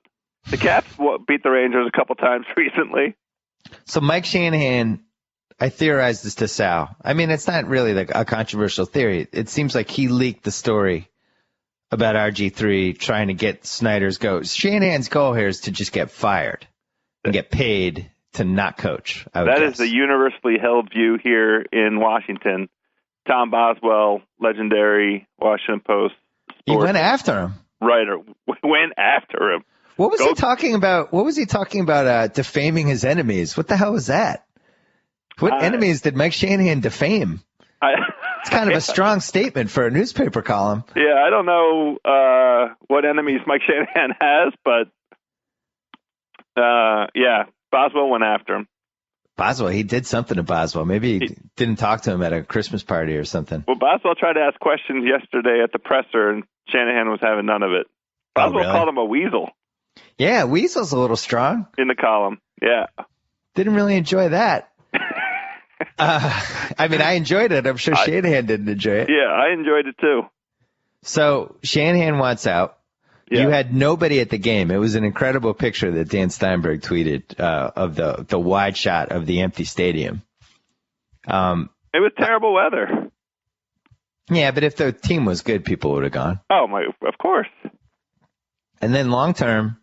The Caps beat the Rangers a couple times recently. So Mike Shanahan, I theorized this to Sal. I mean, it's not really like a controversial theory. It seems like he leaked the story about RG3 trying to get Snyder's go. Shanahan's goal here is to just get fired and get paid to not coach. That is the universally held view here in Washington. Tom Boswell, legendary Washington Post sports he went after him. Writer went after him. What was he talking about? What was he talking about? Defaming his enemies. What the hell was that? What enemies did Mike Shanahan defame? It's kind of a strong statement for a newspaper column. Yeah, I don't know what enemies Mike Shanahan has, but Boswell went after him. Boswell, he did something to Boswell. Maybe he didn't talk to him at a Christmas party or something. Well, Boswell tried to ask questions yesterday at the presser, and Shanahan was having none of it. Boswell called him a weasel. Yeah, weasel's a little strong. In the column, yeah. Didn't really enjoy that. I mean, I enjoyed it. I'm sure Shanahan didn't enjoy it. Yeah, I enjoyed it too. So Shanahan wants out. Yeah. You had nobody at the game. It was an incredible picture that Dan Steinberg tweeted of the wide shot of the empty stadium. It was terrible weather. Yeah, but if the team was good, people would have gone. Oh, of course. And then long term,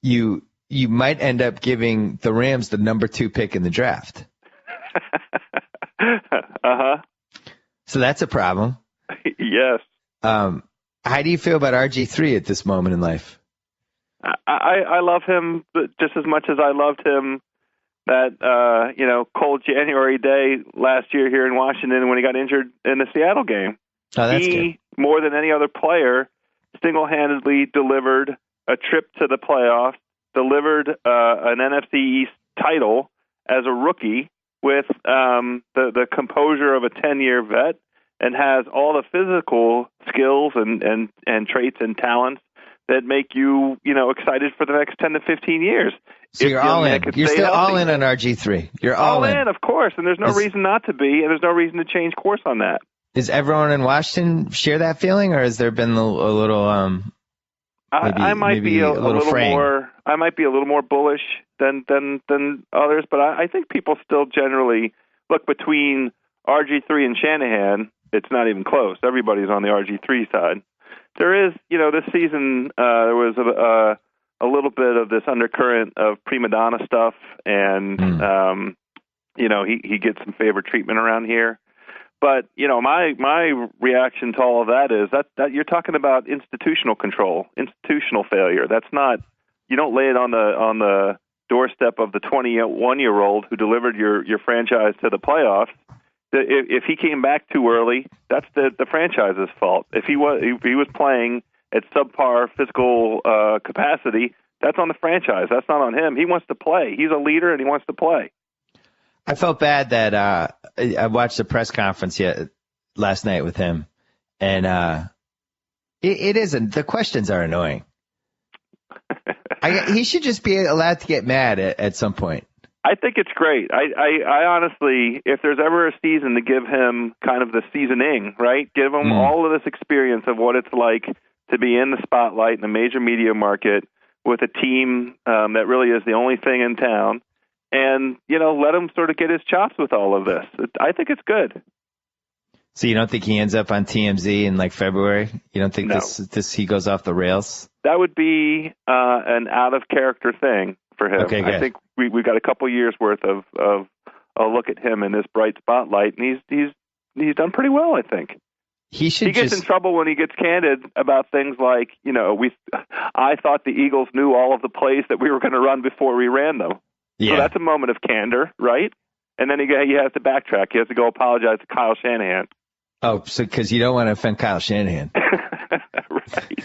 you might end up giving the Rams the number 2 pick in the draft. Uh-huh. So that's a problem. Yes. How do you feel about RG3 at this moment in life? I love him just as much as I loved him that cold January day last year here in Washington when he got injured in the Seattle game. Oh, that's good. More than any other player, single-handedly delivered a trip to the playoffs, delivered an NFC East title as a rookie with the composure of a 10-year vet, and has all the physical skills and traits and talents that make you excited for the next 10 to 15 years. So you're all in. You're still all in on RG3. You're all in, of course, and there's no reason not to be, and there's no reason to change course on that. Does everyone in Washington share that feeling, or has there been a little I might be a little more. I might be a little more bullish than others, but I think people still generally look between RG3 and Shanahan. It's not even close. Everybody's on the RG3 side. There is, this season there was a little bit of this undercurrent of prima donna stuff, and he gets some favored treatment around here. But my reaction to all of that is that you're talking about institutional control, institutional failure. That's not, you don't lay it on the doorstep of the 21-year-old who delivered your franchise to the playoffs. If he came back too early, that's the franchise's fault. If he was playing at subpar physical capacity, That's on the franchise. That's not on him. He wants to play. He's a leader, and he wants to play. I felt bad that I watched the press conference last night with him, and it isn't. The questions are annoying. He should just be allowed to get mad at some point. I think it's great. I honestly, if there's ever a season to give him kind of the seasoning, right? Give him all of this experience of what it's like to be in the spotlight in the major media market with a team that really is the only thing in town, and let him sort of get his chops with all of this. I think it's good. So you don't think he ends up on TMZ in like February? You don't think No. this he goes off the rails? That would be an out of character thing for him. Okay, good. I think we've got a couple years worth of a look at him in this bright spotlight, and he's done pretty well, I think. He gets in trouble when he gets candid about things like, I thought the Eagles knew all of the plays that we were going to run before we ran them. Yeah. So that's a moment of candor, right? And then he has to backtrack. He has to go apologize to Kyle Shanahan. Oh, so because you don't want to offend Kyle Shanahan. Right.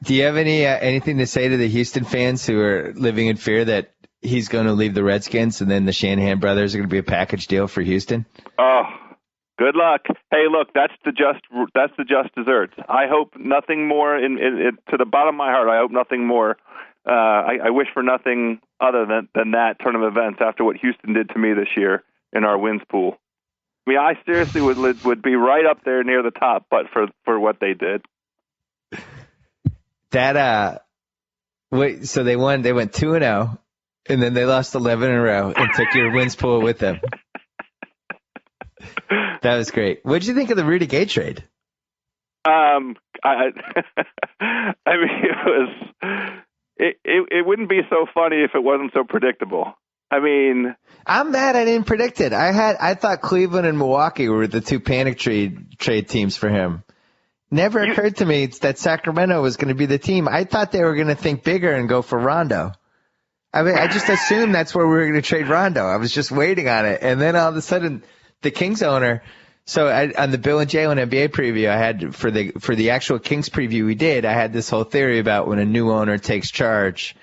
Do you have anything to say to the Houston fans who are living in fear that he's going to leave the Redskins and then the Shanahan brothers are going to be a package deal for Houston? Oh, good luck. Hey, look, that's the just desserts. I hope nothing more. To the bottom of my heart, I hope nothing more. I wish for nothing other than that turn of events after what Houston did to me this year in our wins pool. I mean, I seriously would be right up there near the top, but for what they did. So they won. They went 2-0, and then they lost 11 in a row and took your wins pool with them. That was great. What did you think of the Rudy Gay trade? I mean, it wouldn't be so funny if it wasn't so predictable. I mean, I'm mad I didn't predict it. I thought Cleveland and Milwaukee were the two panic trade teams for him. Never occurred to me that Sacramento was going to be the team. I thought they were going to think bigger and go for Rondo. I mean, I just assumed that's where we were going to trade Rondo. I was just waiting on it. And then all of a sudden, the Kings owner. So on the Bill and Jalen NBA preview, I had for the actual Kings preview we did, I had this whole theory about when a new owner takes charge,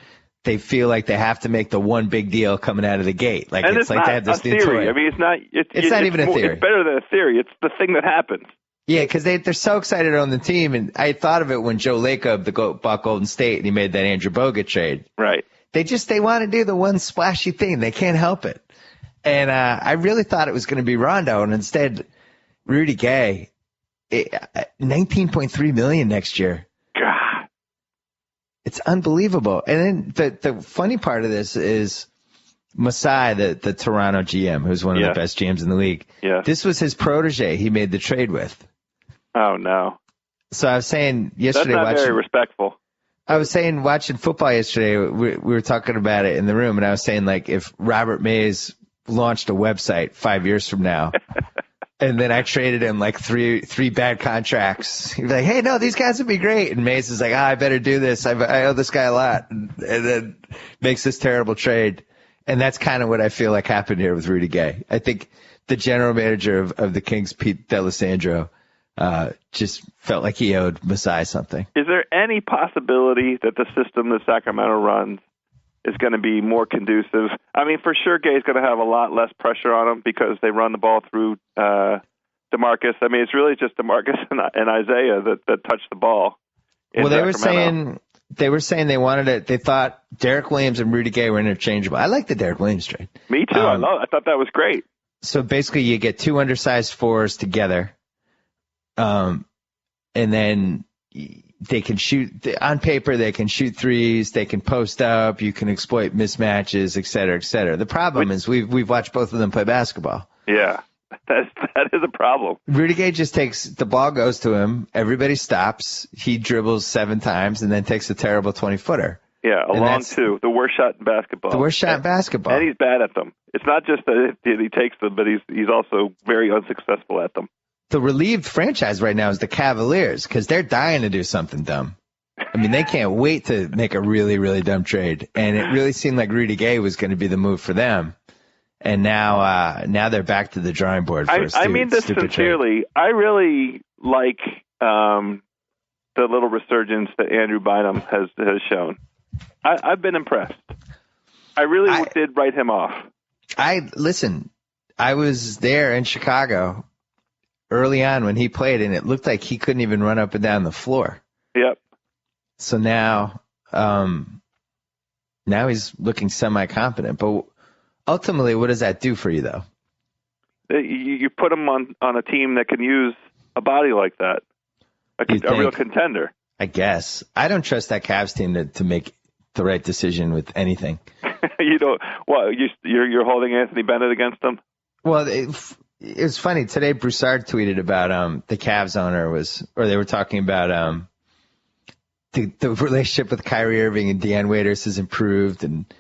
they feel like they have to make the one big deal coming out of the gate. Like, and it's like they have this new theory. toy. I mean, it's not even a theory. It's better than a theory. It's the thing that happens. Yeah, because they're so excited on the team, and I thought of it when Joe Lacob bought Golden State and he made that Andrew Bogut trade. Right. They want to do the one splashy thing. They can't help it. And I really thought it was going to be Rondo, and instead, Rudy Gay, $19.3 million next year. God, it's unbelievable. And then the funny part of this is Masai, the Toronto GM, who's one of the best GMs in the league. Yeah. This was his protege he made the trade with. Oh, no. So I was saying yesterday, that's not very respectful. I was saying watching football yesterday, we were talking about it in the room, and I was saying, like, if Robert Mays launched a website 5 years from now, and then I traded him like three bad contracts, he'd be like, hey, no, these guys would be great. And Mays is like, I better do this. I owe this guy a lot. And then makes this terrible trade. And that's kind of what I feel like happened here with Rudy Gay. I think the general manager of the Kings, Pete D'Alessandro, just felt like he owed Masai something. Is there any possibility that the system that Sacramento runs is going to be more conducive? I mean, for sure, Gay's going to have a lot less pressure on him because they run the ball through DeMarcus. I mean, it's really just DeMarcus and Isaiah that touch the ball. Well, they were saying they wanted it. They thought Derek Williams and Rudy Gay were interchangeable. I like the Derek Williams trade. Me too. I thought that was great. So basically, you get two undersized fours together, and then they can shoot on paper. They can shoot threes. They can post up. You can exploit mismatches, et cetera, et cetera. The problem is we've watched both of them play basketball. Yeah, that is a problem. Rudy Gay just takes the ball, goes to him. Everybody stops. He dribbles 7 times and then takes a terrible 20-footer. Yeah, a long two. The worst shot in basketball. The worst shot in basketball. And he's bad at them. It's not just that he takes them, but he's also very unsuccessful at them. The relieved franchise right now is the Cavaliers because they're dying to do something dumb. I mean, they can't wait to make a really, really dumb trade. And it really seemed like Rudy Gay was going to be the move for them. And now they're back to the drawing board for I mean this sincerely. Trade. I really like the the little resurgence that Andrew Bynum has shown. I've been impressed. I really did write him off. Listen, I was there in Chicago early on when he played, and it looked like he couldn't even run up and down the floor. Yep. So now he's looking semi-competent. But ultimately, what does that do for you, though? You put him on a team that can use a body like that, a real contender. I guess. I don't trust that Cavs team to make the right decision with anything. You don't. Well, you're holding Anthony Bennett against them. Well, it was funny today. Broussard tweeted about the Cavs owner they were talking about the relationship with Kyrie Irving and Deion Waiters has improved, and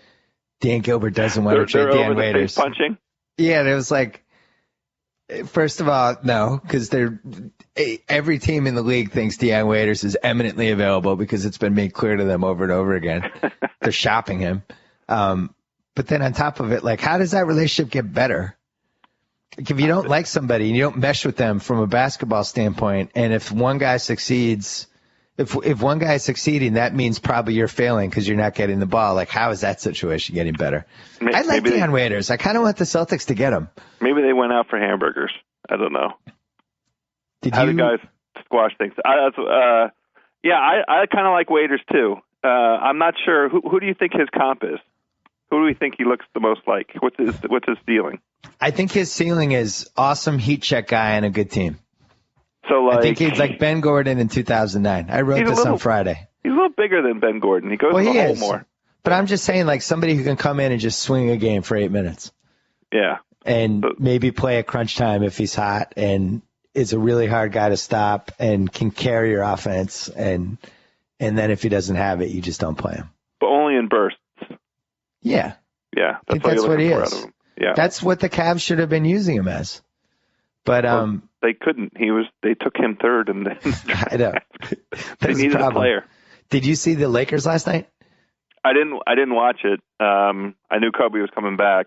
Dan Gilbert doesn't want to trade Deion Waiters. Punching. Yeah, and it was like, first of all, no, because every team in the league thinks Deion Waiters is eminently available because it's been made clear to them over and over again. They're shopping him. But then on top of it, like, how does that relationship get better? Like, if you don't like somebody and you don't mesh with them from a basketball standpoint, and if one guy succeeds, if one guy is succeeding, that means probably you're failing because you're not getting the ball. Like, how is that situation getting better? I like Deion Waiters. I kind of want the Celtics to get him. Maybe they went out for hamburgers. I don't know. How do guys squash things? I kind of like Waiters too. I'm not sure. Who do you think his comp is? Who do we think he looks the most like? What's his ceiling? I think his ceiling is awesome heat check guy and a good team. So I think he's like Ben Gordon in 2009. I wrote this on Friday. He's a little bigger than Ben Gordon. He goes to the hole more. But I'm just saying, like, somebody who can come in and just swing a game for 8 minutes. Yeah. And maybe play at crunch time if he's hot, and is a really hard guy to stop and can carry your offense. And then if he doesn't have it, you just don't play him. But only in bursts. Yeah. Yeah. That's what he is. Yeah. That's what the Cavs should have been using him as. But they couldn't. They took him third, and then I know. They needed a player. Did you see the Lakers last night? I didn't watch it. I knew Kobe was coming back.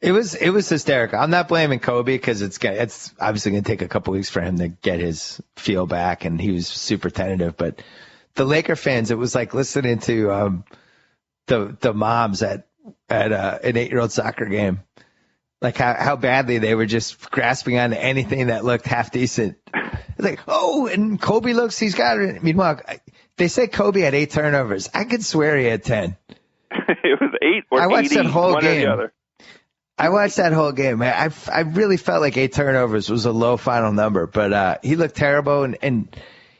It was hysterical. I'm not blaming Kobe because it's obviously going to take a couple weeks for him to get his feel back, and he was super tentative. But the Laker fans, it was like listening to the moms at an 8-year-old soccer game, like how badly they were just grasping on anything that looked half decent. It's like, and Kobe he's got it. Meanwhile, they said Kobe had 8 turnovers. I could swear he had 10. It was 8 or 80. I watched that whole one game. Or the other. I watched that whole game. I really felt like 8 turnovers was a low final number, but he looked terrible, and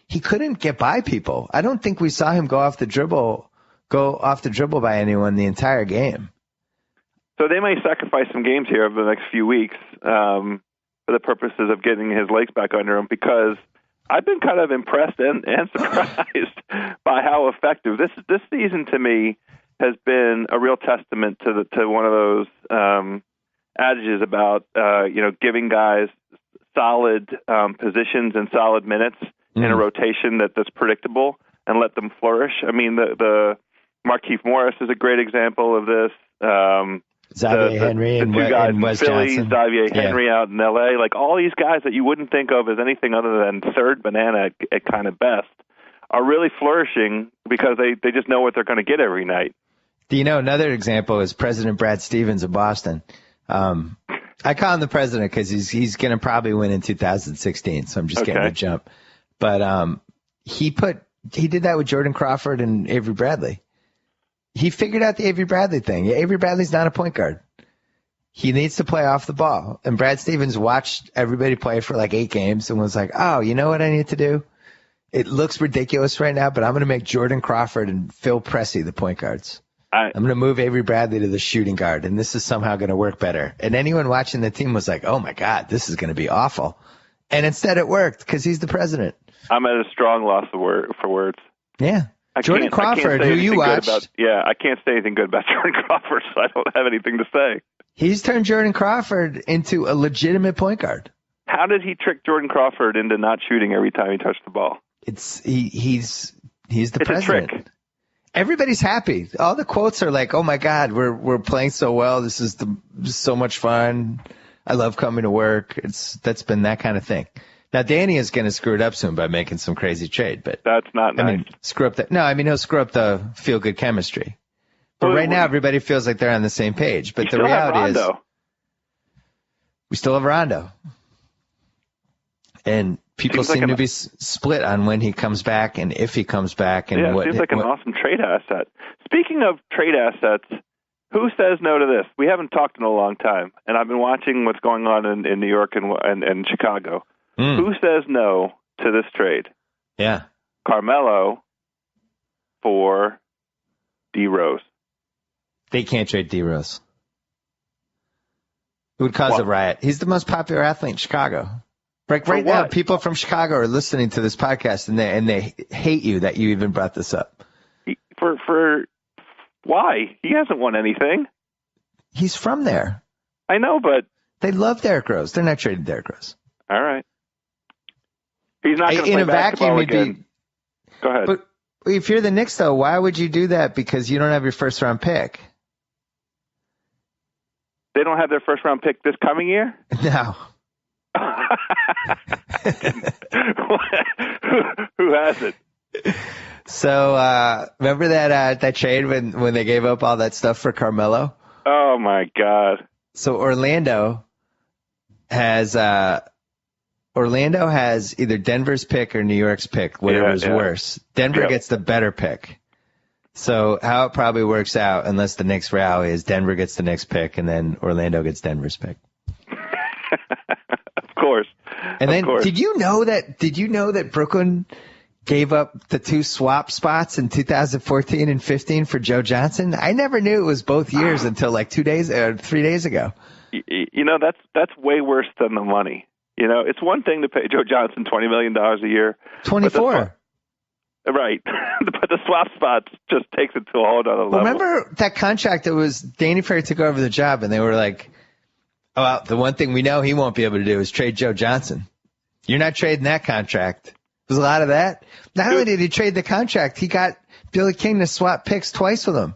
he couldn't get by people. I don't think we saw him go off the dribble by anyone the entire game. So they may sacrifice some games here over the next few weeks for the purposes of getting his legs back under him, because I've been kind of impressed and surprised by how effective this season to me has been. A real testament to one of those adages about giving guys solid positions and solid minutes in a rotation that's predictable and let them flourish. I mean, the Markieff Morris is a great example of this. Xavier Henry and two guys in Wes Philly, Johnson. Xavier Henry out in L.A., like all these guys that you wouldn't think of as anything other than third banana at kind of best, are really flourishing because they just know what they're going to get every night. Do you know, another example is President Brad Stevens of Boston. I call him the president because he's going to probably win in 2016, so I'm just getting a jump. But he did that with Jordan Crawford and Avery Bradley. He figured out the Avery Bradley thing. Avery Bradley's not a point guard. He needs to play off the ball. And Brad Stevens watched everybody play for like 8 games and was like, oh, you know what I need to do? It looks ridiculous right now, but I'm going to make Jordan Crawford and Phil Pressey the point guards. I'm going to move Avery Bradley to the shooting guard, and this is somehow going to work better. And anyone watching the team was like, oh, my God, this is going to be awful. And instead it worked because he's the president. I'm at a strong loss for words. Yeah. Jordan Crawford, who you watched. I can't say anything good about Jordan Crawford, so I don't have anything to say. He's turned Jordan Crawford into a legitimate point guard. How did he trick Jordan Crawford into not shooting every time he touched the ball? He's the president. A trick. Everybody's happy. All the quotes are like, "Oh my God, we're playing so well. This is so much fun. I love coming to work." That's been that kind of thing. Now, Danny is going to screw it up soon by making some crazy trade, but that's not nice. I mean, screw up that. No, I mean, he'll screw up the feel-good chemistry. But right now, everybody feels like they're on the same page. But the reality is, we still have Rondo. And people seem to be split on when he comes back and if he comes back. And it seems like an awesome trade asset. Speaking of trade assets, who says no to this? We haven't talked in a long time, and I've been watching what's going on in New York and Chicago. Who says no to this trade? Yeah. Carmelo for D. Rose. They can't trade D. Rose. It would cause a riot. He's the most popular athlete in Chicago. Like right now, people from Chicago are listening to this podcast, and they hate you that you even brought this up. For why? He hasn't won anything. He's from there. I know, but they love Derrick Rose. They're not trading Derrick Rose. All right. He's not going to play basketball again. Go ahead. But if you're the Knicks, though, why would you do that? Because you don't have your first-round pick. They don't have their first-round pick this coming year? No. Who has it? So remember that trade when they gave up all that stuff for Carmelo? Oh, my God. So Orlando has either Denver's pick or New York's pick, whatever's worse. Denver gets the better pick. So how it probably works out, unless the Knicks rally, is Denver gets the next pick and then Orlando gets Denver's pick. Of course. And then did you know that Brooklyn gave up the 2 swap spots in 2014 and 15 for Joe Johnson? I never knew it was both years until like 3 days ago. You know, that's way worse than the money. You know, it's one thing to pay Joe Johnson $20 million a year. 24. Right. But the swap spots just takes it to a whole other level. Remember that contract that was Danny Ferry took over the job and they were like, oh, well, the one thing we know he won't be able to do is trade Joe Johnson. You're not trading that contract. There's a lot of that. Not only did he trade the contract, he got Billy King to swap picks twice with him.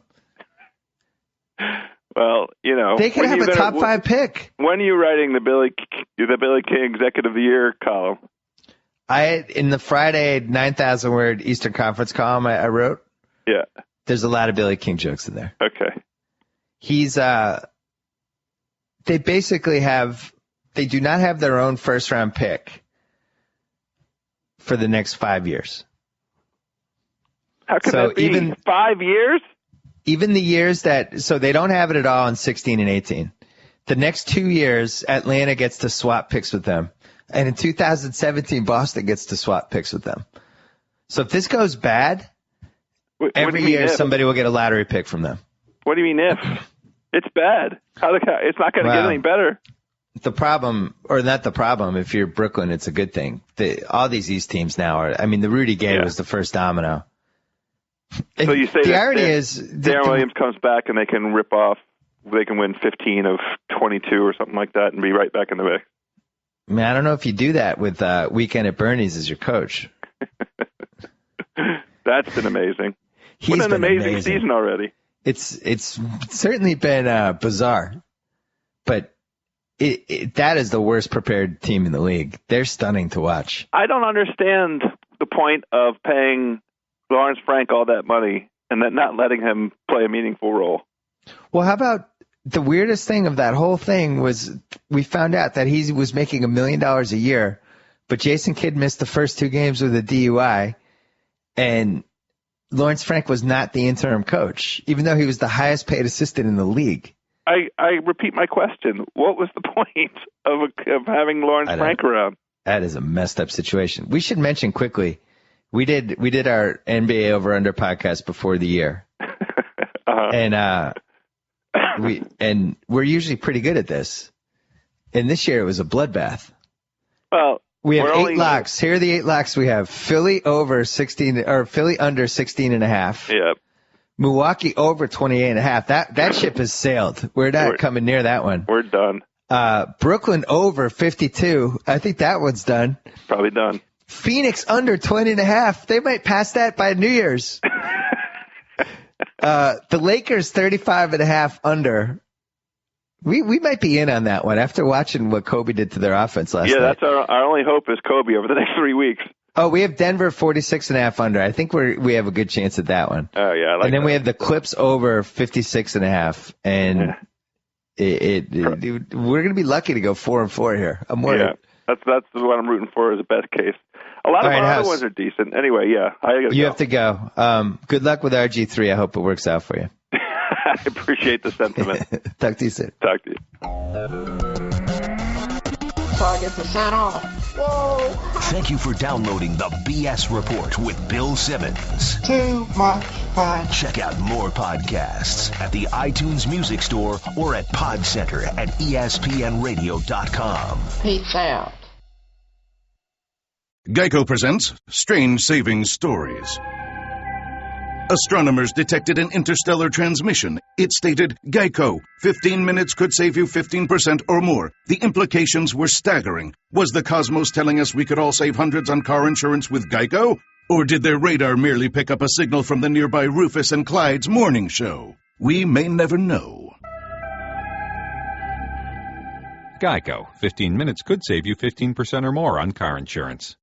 Well, you know, they could have a top 5 pick. When are you writing the Billy King Executive of the Year column? In the Friday 9,000 word Eastern Conference column I wrote. Yeah. There's a lot of Billy King jokes in there. Okay. He's they basically they do not have their own first round pick for the next 5 years. How could that be? Even 5 years? Even the years so they don't have it at all in 16 and 18. The next 2 years, Atlanta gets to swap picks with them. And in 2017, Boston gets to swap picks with them. So if this goes bad, every year somebody will get a lottery pick from them. What do you mean if? It's bad. It's not going to get any better. The problem, or not the problem, if you're Brooklyn, it's a good thing. All these East teams now the Rudy Gay was the first domino. So you say the irony is Darren Williams comes back and they can win 15 of 22 or something like that and be right back in the mix. I mean, I don't know if you do that with Weekend at Bernie's as your coach. That's been amazing. What an amazing season already. It's certainly been bizarre, but that is the worst prepared team in the league. They're stunning to watch. I don't understand the point of paying Lawrence Frank all that money and then not letting him play a meaningful role. Well, how about the weirdest thing of that whole thing was we found out that he was making $1 million a year, but Jason Kidd missed the first 2 games with a DUI, and Lawrence Frank was not the interim coach, even though he was the highest paid assistant in the league. I repeat my question. What was the point of having Lawrence Frank around? That is a messed up situation. We should mention quickly, we did our NBA Over Under podcast before the year. And we're usually pretty good at this. And this year it was a bloodbath. Well, we have 8 locks. Here are the 8 locks we have. Philly over 16 or Philly under 16.5. Yep. Milwaukee over 28.5. That ship has sailed. We're not coming near that one. We're done. Brooklyn over 52. I think that one's done. Probably done. Phoenix under 20.5. They might pass that by New Year's. The Lakers 35.5 under. We might be in on that one after watching what Kobe did to their offense last night. Yeah, that's our only hope is Kobe over the next 3 weeks. Oh, we have Denver 46.5 under. I think we have a good chance at that one. Oh yeah, I like and then that. we have the Clips over 56.5, and we're gonna be lucky to go 4-4 here. I'm worried. Yeah, that's what I'm rooting for as a best case. A lot of our other ones are decent. Anyway, yeah, you have to go. Good luck with RG3. I hope it works out for you. I appreciate the sentiment. Talk to you soon. Talk to you. So I get % off. Whoa. Thank you for downloading the BS Report with Bill Simmons. Too much fun. Check out more podcasts at the iTunes Music Store or at Podcenter at ESPNradio.com. Peace out. Geico presents Strange Savings Stories. Astronomers detected an interstellar transmission. It stated, Geico, 15 minutes could save you 15% or more. The implications were staggering. Was the cosmos telling us we could all save hundreds on car insurance with Geico? Or did their radar merely pick up a signal from the nearby Rufus and Clyde's morning show? We may never know. Geico, 15 minutes could save you 15% or more on car insurance.